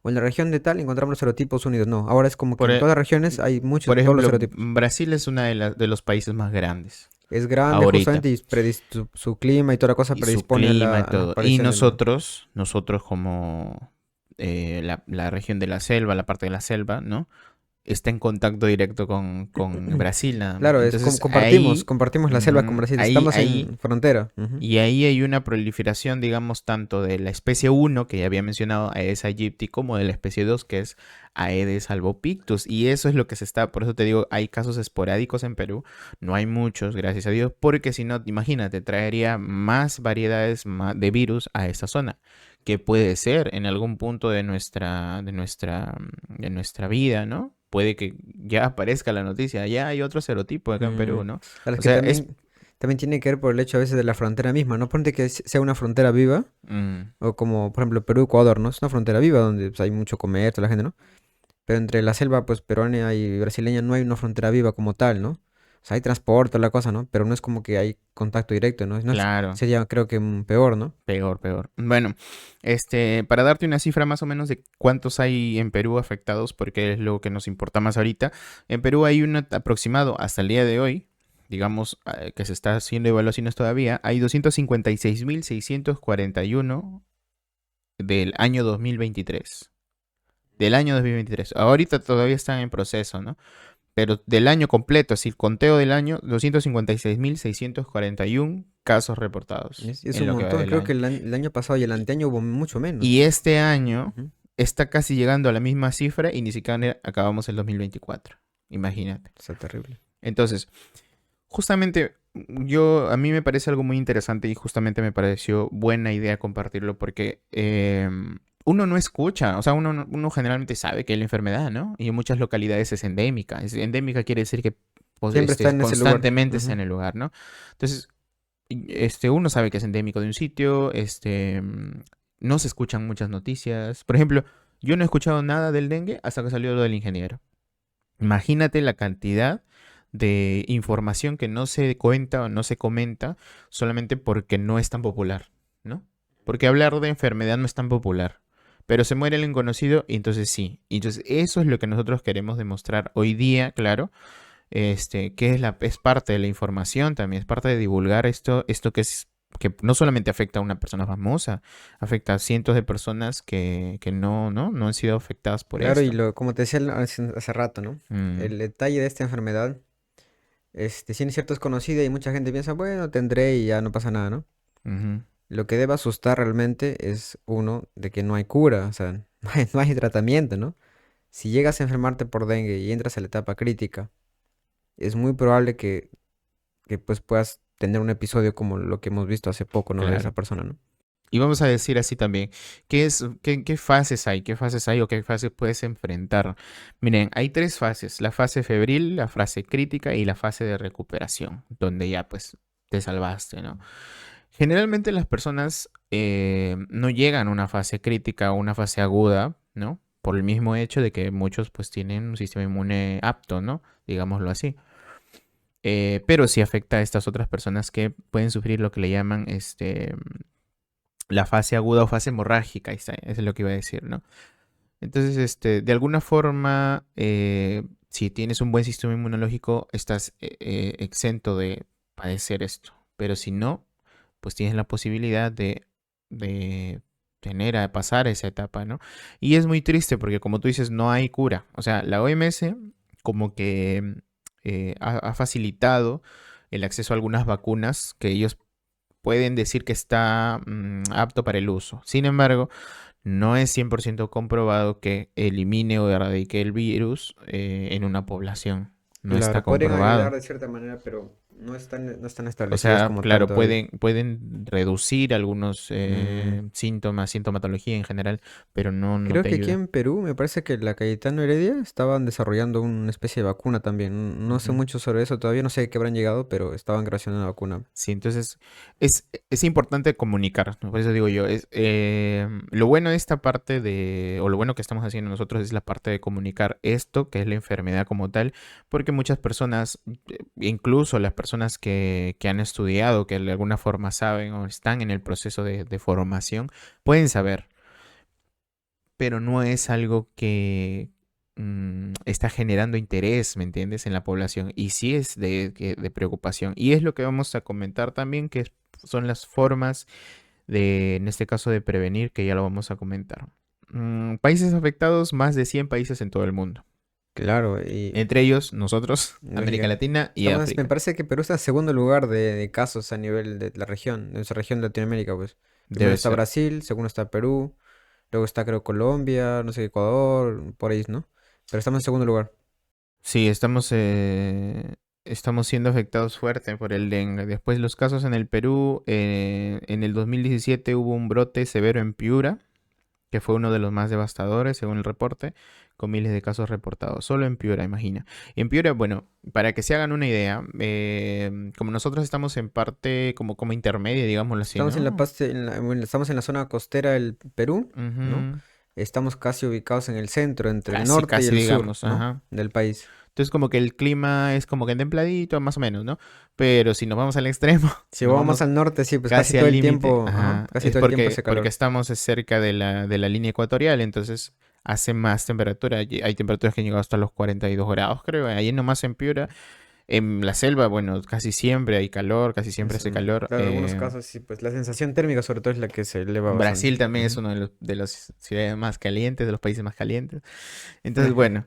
O en la región de tal encontramos los serotipos unidos. No, ahora es como que
Por,
en
e-
todas las regiones hay muchos
por
de todos los
ejemplo,
serotipos.
Brasil es uno de los países más grandes
Es grande
ahorita.
justamente y su clima y toda la cosa
Y su
predispone a
clima y
a la
todo. Y
aparición de la...
nosotros como la región de la selva, la parte de la selva, ¿no? Está en contacto directo con Brasil nada más.
Claro,
Entonces
compartimos la selva con Brasil, estamos
ahí,
en frontera. Ujú.
y ahí hay una proliferación, digamos, tanto de la especie uno que ya había mencionado, Aedes aegypti, como de la especie 2 que es Aedes albopictus. Y eso es lo que por eso te digo, hay casos esporádicos en Perú, no hay muchos, gracias a Dios, porque si no, imagínate, traería más variedades de virus a esta zona, que puede ser en algún punto de nuestra vida, ¿no? Puede que ya aparezca la noticia, ya hay otro serotipo acá en
Mm,
Perú, ¿no?
claro, es
O
que
sea, es...
también tiene que ver por el hecho a veces de la frontera misma, ¿no? Ponte que sea una frontera viva,
mm,
o como por ejemplo Perú, Ecuador, ¿no? Es una frontera viva donde pues, hay mucho comercio, la gente, ¿no? Pero entre la selva, pues, peruana y brasileña no hay una frontera viva como tal, ¿no? O sea, hay transporte, la cosa, ¿no? Pero no es como que hay contacto directo, ¿no?
claro.
Sería, creo que peor, ¿no?
Peor, peor. Bueno, para darte una cifra más o menos de cuántos hay en Perú afectados, porque es lo que nos importa más ahorita, en Perú hay un aproximado hasta el día de hoy, digamos, que se está haciendo evaluaciones todavía, hay 256.641 del año 2023. Del año 2023. Ahorita todavía están en proceso, ¿no? Pero del año completo, así el conteo del año, 256.641 casos reportados
Es
en
un
lo que va
montón.
del
Creo que
año.
el año pasado y el anteaño hubo mucho
Y
menos.
este año
Ujú.
está casi llegando a la misma cifra y ni siquiera acabamos el 2024. Imagínate.
Está terrible.
Entonces, justamente a mí me parece algo muy interesante y justamente me pareció buena idea compartirlo porque uno no escucha, o sea, uno generalmente sabe que hay la enfermedad, ¿no? Y en muchas localidades es endémica. Endémica quiere decir que pues,
Siempre está en ese lugar.
constantemente está
Ujú.
en el lugar, ¿no? Entonces, uno sabe que es endémico de un sitio, no se escuchan muchas noticias. Por ejemplo, yo no he escuchado nada del dengue hasta que salió lo del ingeniero. Imagínate la cantidad de información que no se cuenta o no se comenta solamente porque no es tan popular, ¿no? Porque hablar de enfermedad no es tan popular. Pero se muere el inconocido y entonces sí. Y entonces eso es lo que nosotros queremos demostrar hoy día, claro, que es parte de la información también, es parte de divulgar esto que es que no solamente afecta a una persona famosa, afecta a cientos de personas que no han sido afectadas por
Claro, y
esto.
como te decía hace rato, ¿no?
Mm,
El detalle de esta enfermedad, si es cierto es conocida y mucha gente piensa, bueno, tendré y ya no pasa nada, ¿no?
ujú,
Lo que debe asustar realmente es uno de que no hay cura, o sea, no hay tratamiento, ¿no? Si llegas a enfermarte por dengue y entras a la etapa crítica, es muy probable que pues puedas tener un episodio como lo que hemos visto hace poco, ¿no? De esa
claro.
persona, ¿no?
Y vamos a decir así también, ¿qué fases hay? ¿Qué fases hay o qué fases puedes enfrentar? Miren, hay tres fases, la fase febril, la fase crítica y la fase de recuperación, donde ya pues te salvaste, ¿no? Generalmente las personas no llegan a una fase crítica o una fase aguda, ¿no? Por el mismo hecho de que muchos pues tienen un sistema inmune apto, ¿no? Digámoslo así. Pero sí afecta a estas otras personas que pueden sufrir lo que le llaman la fase aguda o fase hemorrágica, ahí está, eso es lo que iba a decir, ¿no? Entonces, de alguna forma, si tienes un buen sistema inmunológico, estás exento de padecer esto. Pero si no, pues tienes la posibilidad de tener a pasar esa etapa, ¿no? Y es muy triste porque, como tú dices, no hay cura. O sea, la OMS como que ha facilitado el acceso a algunas vacunas que ellos pueden decir que está apto para el uso. Sin embargo, no es 100% comprobado que elimine o erradique el virus en una población. No está
Claro, podrían ayudar
comprobado.
de cierta manera, pero no están
O
establecidas
sea,
como tal
claro,
todavía.
pueden reducir algunos
Mm,
síntomas, sintomatología en general, pero no
Creo
te
que aquí
ayuda.
en Perú, me parece que la Cayetano Heredia estaban desarrollando una especie de vacuna también. No sé
Ujú.
mucho sobre eso todavía, no sé qué habrán llegado, pero estaban creacionando una vacuna.
Sí, entonces es importante comunicar, ¿no? Por eso digo yo, lo bueno de esta parte o lo bueno que estamos haciendo nosotros es la parte de comunicar esto, que es la enfermedad como tal, porque muchas personas, incluso las personas que han estudiado, que de alguna forma saben o están en el proceso de formación, pueden saber, pero no es algo que está generando interés, ¿me entiendes?, en la población. Y sí es de preocupación. Y es lo que vamos a comentar también, son las formas en este caso, de prevenir, que ya lo vamos a comentar. Países afectados, más de 100 países en todo el mundo.
Claro, y
Entre ellos, nosotros, América
lógica.
Latina y
Me
África.
parece que Perú está en segundo lugar de casos a nivel de la región, de nuestra región de Latinoamérica, pues. Primero
Debe
está
ser.
Brasil, segundo está Perú, luego está creo Colombia, no sé, Ecuador, por ahí, ¿no? Pero estamos en segundo lugar.
Sí, estamos siendo afectados fuerte por el dengue. Después los casos en el Perú, en el 2017 hubo un brote severo en Piura, que fue uno de los más devastadores, según el reporte, con miles de casos reportados. Solo en Piura, imagina. Y en Piura, bueno, para que se hagan una idea, como nosotros estamos en parte como intermedia, digámoslo así,
Estamos en la,
¿no?
bueno, estamos en la zona costera del Perú, ¿no?
Ujú.
Estamos casi ubicados en el centro, entre el
Casi,
norte y
casi,
el sur,
digamos,
¿no?
ajá.
Del país.
Entonces como que el clima es como que templadito, más o menos, ¿no? Pero si nos vamos al extremo,
Si
nos
vamos más
vamos
al norte, sí, pues casi
casi
todo
al
el
límite,
tiempo, ajá,
ajá,
casi
es
todo el tiempo
porque,
hace
porque
calor.
estamos cerca de la línea ecuatorial, entonces hace más temperatura. Hay temperaturas que han llegado hasta los 42 grados, creo. Ahí nomás en Piura. En la selva, bueno, casi siempre hay calor, casi siempre hace calor.
Claro, en algunos casos sí, pues la sensación térmica sobre todo es la que se eleva bastante.
Brasil también es
Ujú.
uno de las ciudades más calientes, de los países más calientes. Entonces, bueno,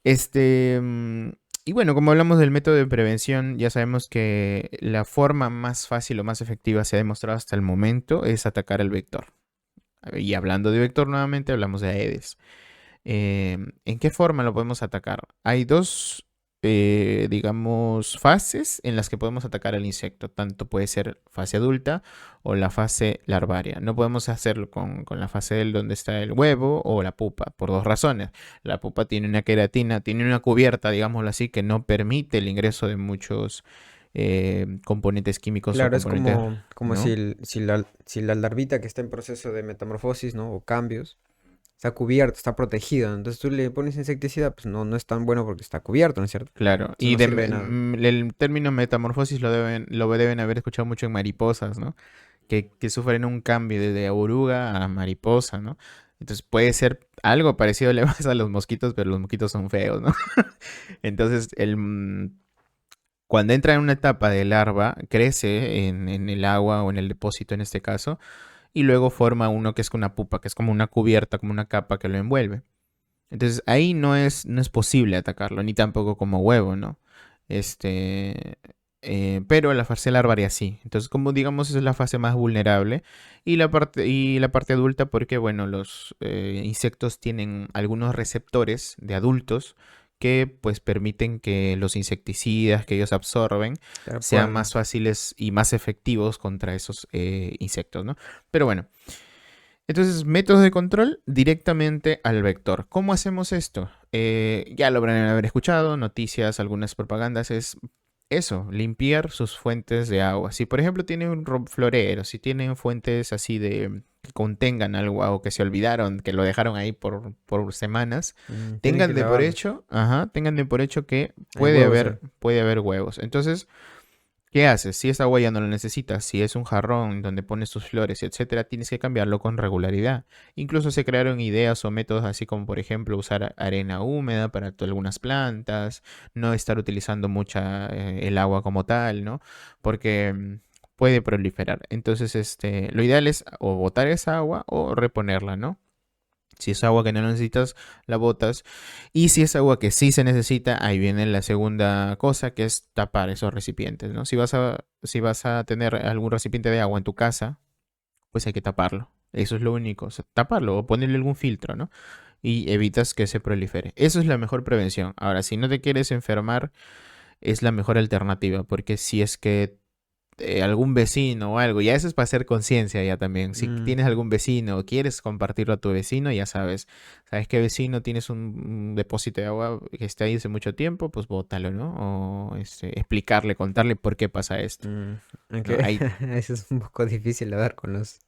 este... mm, y bueno, como hablamos del método de prevención, ya sabemos que la forma más fácil o más efectiva se ha demostrado hasta el momento es atacar al vector. Y hablando de vector nuevamente, hablamos de Aedes. ¿En qué forma lo podemos atacar? Hay dos, digamos, fases en las que podemos atacar al insecto. Tanto puede ser fase adulta o la fase larvaria. No podemos hacerlo con la fase del donde está el huevo o la pupa, por dos razones. La pupa tiene una queratina, tiene una cubierta, digámoslo así, que no permite el ingreso de muchos componentes químicos o
Claro, es
componentes,
como si,
¿no?
si la larvita que está en proceso de metamorfosis, ¿no? O cambios, está cubierto, está protegido. Entonces tú le pones insecticida, pues no es tan bueno porque está cubierto, ¿no es cierto?
Claro,
Entonces
y
no sirve de nada.
el término metamorfosis lo deben haber escuchado mucho en mariposas, ¿no? Que sufren un cambio desde oruga a mariposa, ¿no? Entonces puede ser algo parecido le pasa a los mosquitos, pero los mosquitos son feos, ¿no? Entonces Cuando entra en una etapa de larva, crece en el agua o en el depósito en este caso, y luego forma uno que es una pupa, que es como una cubierta, como una capa que lo envuelve. Entonces ahí no es posible atacarlo, ni tampoco como huevo, ¿no? Este, pero la fase larvaria sí. Entonces, como digamos, es la fase más vulnerable. Y la parte adulta, porque, bueno, los insectos tienen algunos receptores de adultos que pues permiten que los insecticidas que ellos absorben
Claro,
sean
pueden.
más fáciles y más efectivos contra esos insectos, ¿no? Pero bueno, entonces, métodos de control directamente al vector. ¿Cómo hacemos esto? Ya lo habrán haber escuchado, noticias, algunas propagandas, es eso, limpiar sus fuentes de agua. Si por ejemplo tienen un florero, si tienen fuentes así de que contengan algo o que se olvidaron, que lo dejaron ahí por semanas,
Tienen que
tengan de por
lavarlos.
hecho, ajá, tengan de por hecho que
Hay
puede
huevos ahí.
haber, puede haber huevos. Entonces, ¿qué haces? Si esa agua ya no la necesitas, si es un jarrón donde pones tus flores, etcétera, tienes que cambiarlo con regularidad. Incluso se crearon ideas o métodos así como, por ejemplo, usar arena húmeda para algunas plantas, no estar utilizando mucha el agua como tal, ¿no? Porque puede proliferar. Entonces, lo ideal es o botar esa agua o reponerla, ¿no? Si es agua que no necesitas, la botas. Y si es agua que sí se necesita, ahí viene la segunda cosa, que es tapar esos recipientes, ¿no? Si vas a tener algún recipiente de agua en tu casa, pues hay que taparlo. Eso es lo único, o sea, taparlo o ponerle algún filtro, ¿no? Y evitas que se prolifere. Eso es la mejor prevención. Ahora, si no te quieres enfermar, es la mejor alternativa, porque si es que algún vecino o algo. Ya eso es para hacer conciencia ya también. Si
Mm,
tienes algún vecino o quieres compartirlo a tu vecino, ya sabes. ¿Sabes qué vecino tienes un depósito de agua que está ahí hace mucho tiempo? Pues bótalo, ¿no? O explicarle, contarle por qué pasa esto,
mm,
¿no?
Aunque
Ahí,
eso es un poco difícil de ver
sí,
con los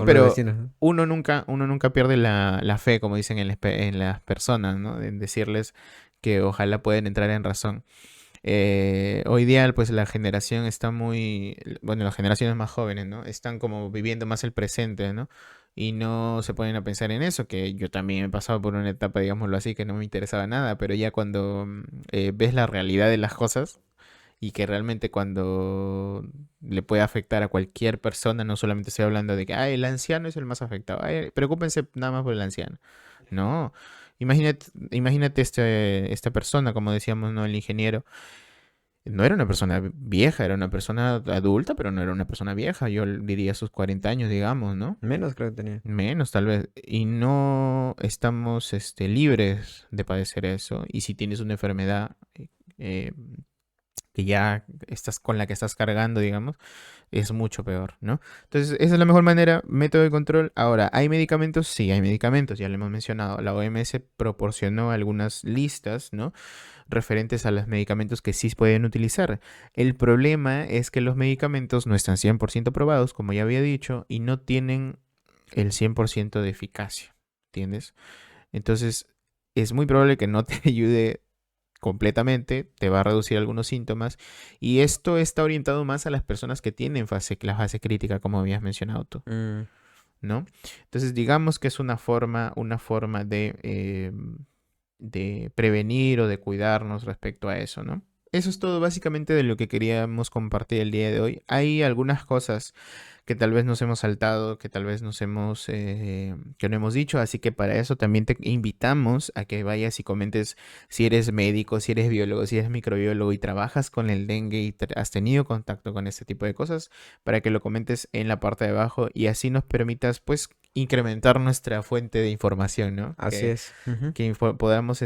pero
vecinos, ¿no?
uno nunca pierde la fe, como dicen en las personas, ¿no? En decirles que ojalá puedan entrar en razón. Hoy día, pues la generación está muy, bueno, las generaciones más jóvenes, ¿no? Están como viviendo más el presente, ¿no? Y no se ponen a pensar en eso, que yo también he pasado por una etapa, digámoslo así, que no me interesaba nada, pero ya cuando ves la realidad de las cosas y que realmente cuando le puede afectar a cualquier persona, no solamente estoy hablando de que, ay, el anciano es el más afectado, ay, preocúpense nada más por el anciano. No, imagínate esta persona, como decíamos, ¿no? El ingeniero no era una persona vieja, era una persona adulta, pero no era una persona vieja. Yo diría sus 40 años, digamos, ¿no?
Menos creo que tenía.
Menos tal vez. Y no estamos libres de padecer eso. Y si tienes una enfermedad eh, que ya estás con la que estás cargando, digamos, es mucho peor, ¿no? Entonces, esa es la mejor manera, método de control. Ahora, ¿hay medicamentos? Sí, hay medicamentos, ya lo hemos mencionado. La OMS proporcionó algunas listas, ¿no? Referentes a los medicamentos que sí pueden utilizar. El problema es que los medicamentos no están 100% probados, como ya había dicho, y no tienen el 100% de eficacia, ¿entiendes? Entonces, es muy probable que no te ayude completamente, te va a reducir algunos síntomas, y esto está orientado más a las personas que tienen la fase crítica, como habías mencionado tú,
Mm,
¿no? Entonces, digamos que es una forma de prevenir o de cuidarnos respecto a eso, ¿no? Eso es todo básicamente de lo que queríamos compartir el día de hoy. Hay algunas cosas que tal vez nos hemos saltado, que tal vez que no hemos dicho, así que para eso también te invitamos a que vayas y comentes si eres médico, si eres biólogo, si eres microbiólogo y trabajas con el dengue y has tenido contacto con este tipo de cosas, para que lo comentes en la parte de abajo y así nos permitas, pues, incrementar nuestra fuente de información, ¿no?
así
Que
es. Ujú.
que podamos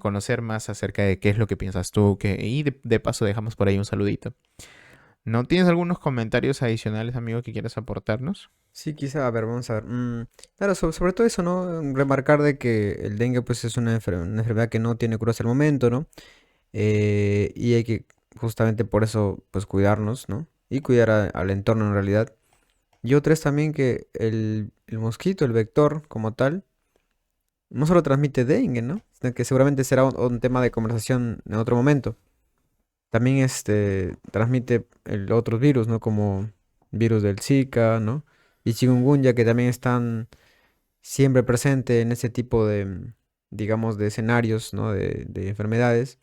conocer más acerca de qué es lo que piensas tú, y de paso dejamos por ahí un saludito. ¿No tienes algunos comentarios adicionales, amigo, que quieras aportarnos?
Sí, quizá, a ver, vamos a ver. Claro, sobre todo eso, ¿no? Remarcar de que el dengue, pues, es una enfermedad que no tiene cura hasta el momento, ¿no? Y hay que, justamente por eso, pues, cuidarnos, ¿no? Y cuidar al entorno en realidad. Y otra es también que el mosquito, el vector como tal, no solo transmite dengue, ¿no? Sino que seguramente será un tema de conversación en otro momento. También transmite otros virus, ¿no? Como virus del Zika, ¿no? Y chikungunya, que también están siempre presentes en ese tipo de, digamos, de escenarios, ¿no? De enfermedades.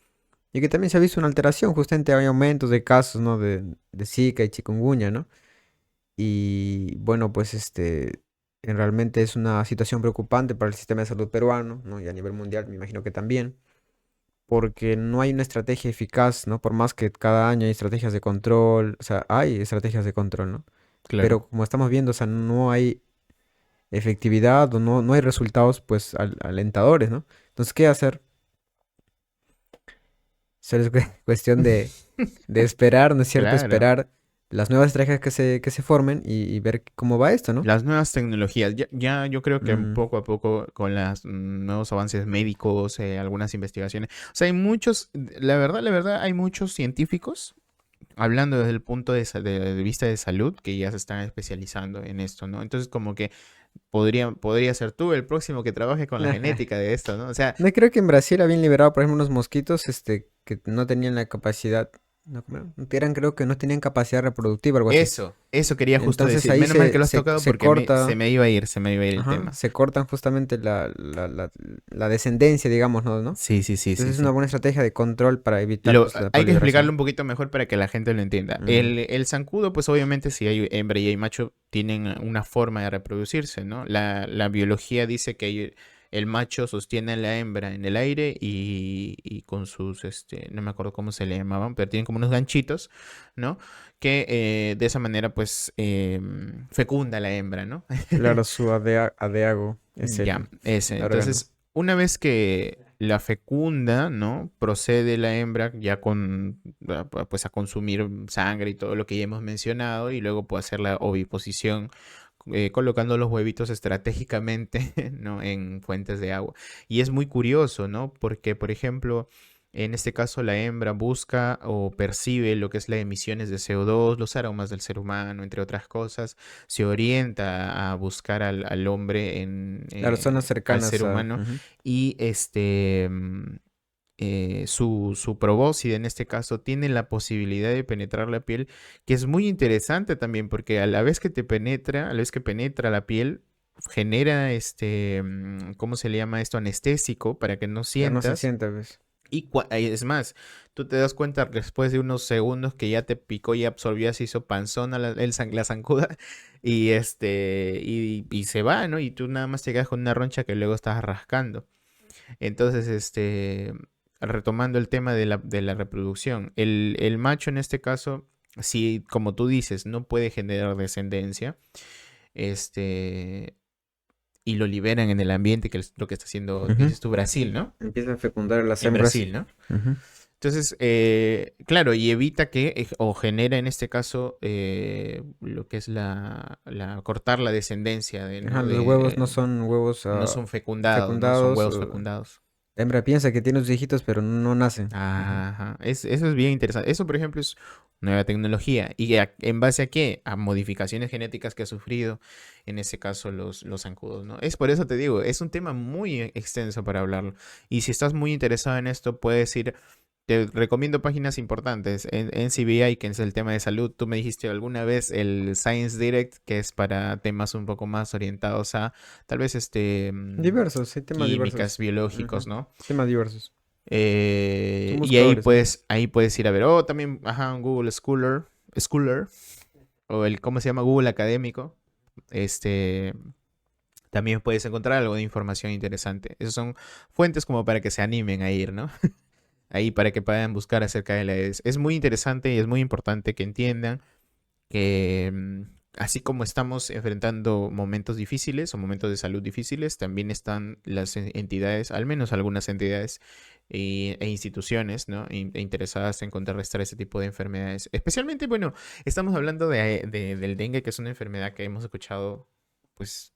Y que también se ha visto una alteración, justamente hay aumentos de casos, ¿no? De Zika y chikungunya, ¿no? Y bueno, pues realmente es una situación preocupante para el sistema de salud peruano, ¿no? Y a nivel mundial me imagino que también, porque no hay una estrategia eficaz, ¿no? Por más que cada año hay estrategias de control, o sea, hay estrategias de control, ¿no?
Claro.
Pero como estamos viendo, o sea, no hay efectividad o no hay resultados, pues, alentadores, ¿no? Entonces, ¿qué hacer? Solo es cuestión de esperar, ¿no es cierto?
Claro.
Esperar las nuevas estrategias que se formen y ver cómo va esto, ¿no?
Las nuevas tecnologías, ya yo creo que
Mm,
poco a poco con los nuevos avances médicos, algunas investigaciones, o sea, hay muchos, la verdad, hay muchos científicos hablando desde el punto de vista de salud que ya se están especializando en esto, ¿no? Entonces como que podría ser tú el próximo que trabaje con la genética de esto, ¿no? O sea,
No creo que en Brasil habían liberado, por ejemplo, unos mosquitos, que no tenían la capacidad, no, eran, creo que no tenían capacidad reproductiva, algo así.
eso quería justo
Entonces
decir.
ahí
Menos mal que lo has tocado
se
porque se
corta,
me iba a ir, se me iba a ir el
ajá,
tema.
se cortan justamente la descendencia, digamos, ¿no?
Sí, sí, sí, sí,
Entonces es una
sí.
buena estrategia de control para evitar, pues, la
Hay que explicarlo
proliferación.
un poquito mejor para que la gente lo entienda.
Mm,
El zancudo, pues obviamente si hay hembra y hay macho, tienen una forma de reproducirse, ¿no? La biología dice que el macho sostiene a la hembra en el aire y con sus, no me acuerdo cómo se le llamaban, pero tienen como unos ganchitos, ¿no? Que de esa manera, pues, fecunda a la hembra, ¿no?
claro, su adeago es
Ya,
el
ese.
órgano.
Entonces, una vez que la fecunda, ¿no? Procede la hembra ya pues a consumir sangre y todo lo que ya hemos mencionado y luego puede hacer la oviposición colocando los huevitos estratégicamente, ¿no? En fuentes de agua. Y es muy curioso, ¿no? Porque, por ejemplo, en este caso la hembra busca o percibe lo que es las emisiones de CO2, los aromas del ser humano, entre otras cosas, se orienta a buscar al hombre
Las zonas
al
cercanas
ser
a...
humano
ujú.
y su probóscide en este caso tiene la posibilidad de penetrar la piel, que es muy interesante también porque a la vez que te penetra, a la vez que penetra la piel, genera ¿cómo se le llama esto? Anestésico para que no
Ya no se
sientas.
siente, pues.
Es más, tú te das cuenta después de unos segundos que ya te picó y absorbió, se hizo panzona la zancuda y se va, ¿no? Y tú nada más te quedas con una roncha que luego estás rascando. Entonces, retomando el tema de la reproducción, el macho en este caso, si como tú dices, no puede generar descendencia, este, y lo liberan en el ambiente, que es lo que está haciendo,
Ujú.
dices tú, Brasil, ¿no?
Empieza a fecundar a las
En
hembras.
Brasil, ¿no?
Ujú.
Entonces, claro, y evita que, o genera en este caso, lo que es cortar la descendencia
Ajá,
¿no?
los huevos no son huevos
No son fecundados, no son
fecundados.
huevos fecundados.
La hembra piensa que tiene sus hijitos, pero no nacen. Ujú.
Ajá, eso es bien interesante. Eso, por ejemplo, es nueva tecnología. ¿Y en base a qué? A modificaciones genéticas que ha sufrido, en ese caso, los zancudos, ¿no? Es por eso te digo, es un tema muy extenso para hablarlo. Y si estás muy interesado en esto, puedes ir. Te recomiendo páginas importantes. En NCBI, que es el tema de salud. Tú me dijiste alguna vez el Science Direct, que es para temas un poco más orientados a tal vez
Diversos, sí, temas
químicas,
diversos.
biológicos,
Ujú.
¿no?
Temas diversos. Son
Y ahí
buscadores, ¿no?
ahí puedes ir a ver. O también, ajá, un Google Scholar, o ¿cómo se llama? Google Académico. Este, también puedes encontrar algo de información interesante. Esas son fuentes como para que se animen a ir, ¿no? Ahí para que puedan buscar acerca de la EDS. Es muy interesante y es muy importante que entiendan que así como estamos enfrentando momentos difíciles o momentos de salud difíciles, también están las entidades, al menos algunas entidades e instituciones, ¿no? Interesadas en contrarrestar ese tipo de enfermedades. Especialmente, bueno, estamos hablando del dengue, que es una enfermedad que hemos escuchado, pues,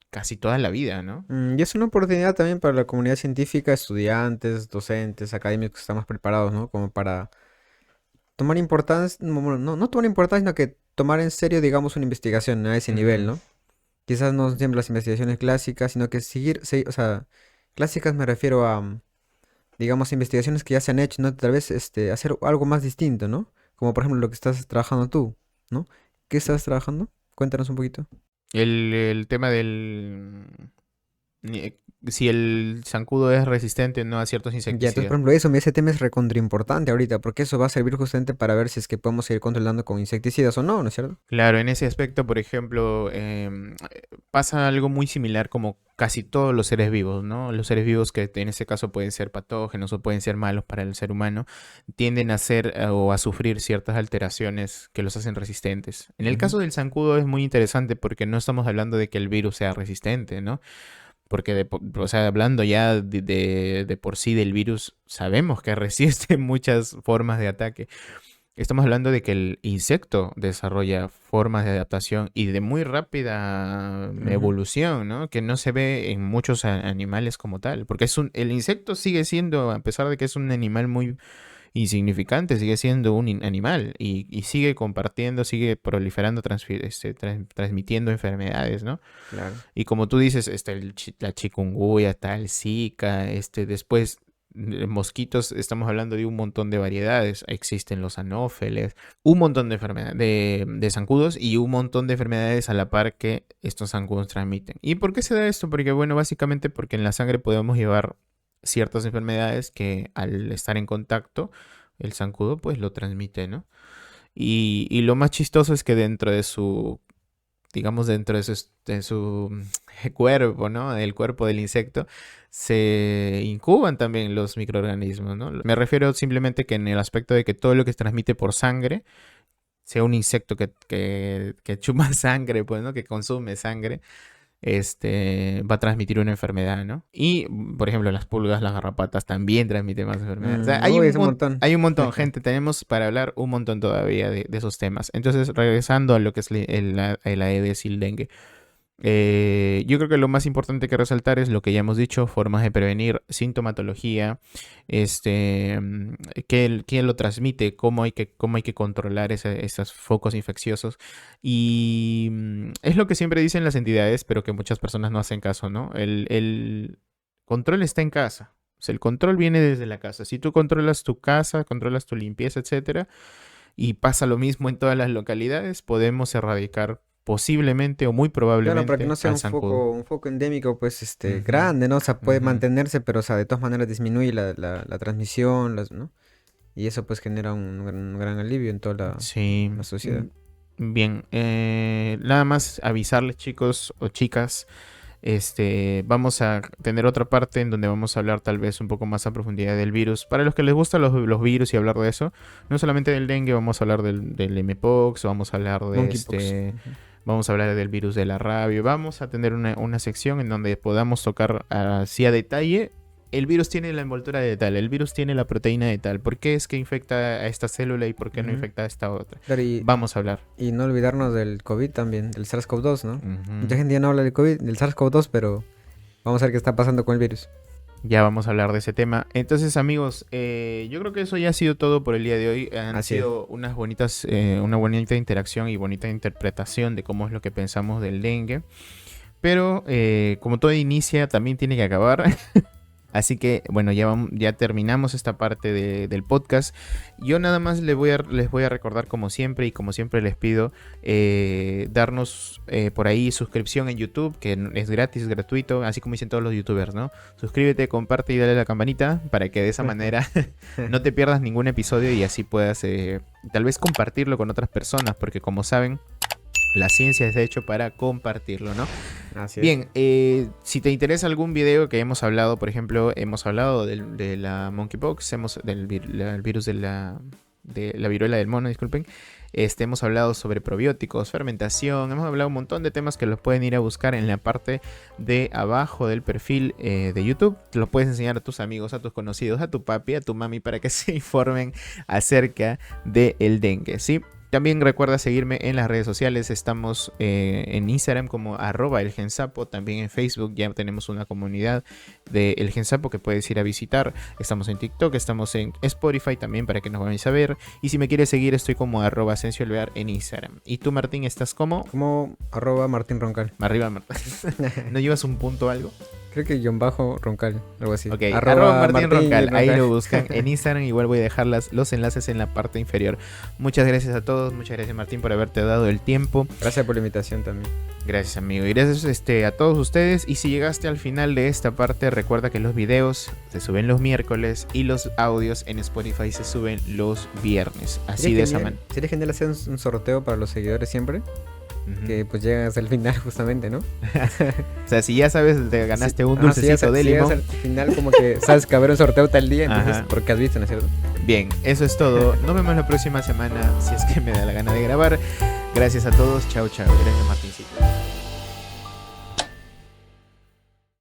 casi toda la vida, ¿no?
Y es una oportunidad también para la comunidad científica, estudiantes, docentes, académicos que están más preparados, ¿no? Como para tomar importancia, no, bueno, no tomar importancia, sino que tomar en serio, digamos, una investigación a ese nivel,
Ujú.
¿no? Quizás no siempre las investigaciones clásicas, sino que o sea, clásicas me refiero a, digamos, investigaciones que ya se han hecho, ¿no? Tal vez hacer algo más distinto, ¿no? Como por ejemplo lo que estás trabajando tú, ¿no? ¿Qué estás trabajando? Cuéntanos un poquito.
El tema si el zancudo es resistente o no a ciertos
Ya, entonces, por
insecticidas.
ejemplo, eso, ese tema es recontra importante ahorita, porque eso va a servir justamente para ver si es que podemos seguir controlando con insecticidas o no, ¿no es cierto?
Claro, en ese aspecto, por ejemplo, pasa algo muy similar como casi todos los seres vivos, ¿no? Los seres vivos que en este caso pueden ser patógenos o pueden ser malos para el ser humano, tienden a ser o a sufrir ciertas alteraciones que los hacen resistentes. En el
Ujú.
caso del zancudo es muy interesante porque no estamos hablando de que el virus sea resistente, ¿no? Porque, o sea, hablando ya de por sí del virus, sabemos que resiste muchas formas de ataque. Estamos hablando de que el insecto desarrolla formas de adaptación y de muy rápida
Ujú.
evolución, ¿no? Que no se ve en muchos animales como tal. Porque el insecto sigue siendo, a pesar de que es un animal muy insignificante, sigue siendo un animal y sigue compartiendo, sigue proliferando, transmitiendo enfermedades, ¿no?
Claro.
Y como tú dices, está la chikungunya, está el Zika, después mosquitos, estamos hablando de un montón de variedades. Existen los anófeles, un montón de enfermedades, de zancudos y un montón de enfermedades a la par que estos zancudos transmiten. ¿Y por qué se da esto? Porque, bueno, básicamente porque en la sangre podemos llevar ciertas enfermedades que al estar en contacto, el zancudo pues lo transmite, ¿no? Y lo más chistoso es que dentro de su digamos, dentro de su cuerpo, ¿no? El cuerpo del insecto, se incuban también los microorganismos, ¿no? Me refiero simplemente que en el aspecto de que todo lo que se transmite por sangre, sea un insecto que chuma sangre, pues, ¿no? Que consume sangre, va a transmitir una enfermedad, ¿no? Y, por ejemplo, las pulgas, las garrapatas también transmiten más enfermedades. O sea,
Uy, es un montón.
hay un montón, gente. Tenemos para hablar un montón todavía de esos temas. Entonces, regresando a lo que es el Aedes y el dengue. Yo creo que lo más importante que resaltar es lo que ya hemos dicho, formas de prevenir, sintomatología, quién lo transmite, cómo hay que controlar esos focos infecciosos. Y es lo que siempre dicen las entidades, pero que muchas personas no hacen caso, ¿no? El control está en casa. O sea, el control viene desde la casa. Si tú controlas tu casa, controlas tu limpieza, etcétera, y pasa lo mismo en todas las localidades, podemos erradicar posiblemente o muy
Claro, para que no
probablemente
sea
al zancudo.
un foco endémico, pues,
Ujú,
grande, ¿no? O sea, puede
ujú.
mantenerse, pero, o sea, de todas maneras disminuye la transmisión, ¿no? Y eso, pues, genera un gran alivio en toda
Sí.
la sociedad.
Bien, nada más avisarles chicos o chicas, vamos a tener otra parte en donde vamos a hablar tal vez un poco más a profundidad del virus. Para los que les gustan los virus y hablar de eso, no solamente del dengue, vamos a hablar del mpox, vamos a hablar de
Monkeypox. Ujú.
vamos a hablar del virus de la rabia, vamos a tener una sección en donde podamos tocar así a detalle. El virus tiene la envoltura de tal, el virus tiene la proteína de tal. ¿Por qué es que infecta a esta célula y por qué no
Ujú.
infecta a esta otra?
Claro,
Vamos a hablar.
y no olvidarnos del COVID también, del SARS-CoV-2, ¿no? Mucha
Ujú.
gente ya no habla del COVID, del SARS-CoV-2, pero vamos a ver qué está pasando con el virus.
Ya vamos a hablar de ese tema. Entonces, amigos, yo creo que eso ya ha sido todo por el día de hoy. Han
Así es.
sido una bonita interacción y bonita interpretación de cómo es lo que pensamos del dengue. Pero como todo inicia, también tiene que acabar. Así que, bueno, ya terminamos esta parte del podcast. Yo nada más les voy a recordar, como siempre, y como siempre les pido, darnos por ahí suscripción en YouTube, que es gratis, es gratuito, así como dicen todos los youtubers, ¿no? Suscríbete, comparte y dale a la campanita para que de esa manera no te pierdas ningún episodio y así puedas tal vez compartirlo con otras personas, porque como saben, la ciencia es de hecho para compartirlo, ¿no?
Así es.
Bien, si te interesa algún video que hemos hablado, por ejemplo, hemos hablado de la monkeypox, el virus de la viruela del mono, disculpen. Hemos hablado sobre probióticos, fermentación, hemos hablado un montón de temas que los pueden ir a buscar en la parte de abajo del perfil de YouTube. Te lo puedes enseñar a tus amigos, a tus conocidos, a tu papi, a tu mami para que se informen acerca del dengue, ¿sí? También recuerda seguirme en las redes sociales. Estamos en Instagram como @elgensapo. También en Facebook ya tenemos una comunidad de El Gensapo que puedes ir a visitar. Estamos en TikTok, estamos en Spotify también para que nos vayáis a ver. Y si me quieres seguir estoy como @AsensioAlvear en Instagram. ¿Y tú, Martín, estás como?
Como @Martín Roncal.
Arriba, Martín. ¿No llevas un punto o algo?
Creo que guión bajo Roncal, algo así.
Ok, arroba Martín Roncal, ahí lo buscan en Instagram, igual voy a dejar los enlaces en la parte inferior. Muchas gracias a todos, muchas gracias Martín por haberte dado el tiempo.
Gracias por la invitación también.
Gracias amigo, y gracias a todos ustedes. Y si llegaste al final de esta parte, recuerda que los videos se suben los miércoles y los audios en Spotify se suben los viernes. Así de esa manera.
Sería genial hacer un sorteo para los seguidores siempre. Que pues llegan hasta el final justamente, ¿no?
O sea, si ya sabes, te ganaste un dulcecito de limón.
Al final como que sabes que va a haber un sorteo tal día, entonces porque has visto, ¿no es cierto?
Bien, eso es todo. Nos vemos la próxima semana, si es que me da la gana de grabar. Gracias a todos, chao, chao. Gracias Martincito.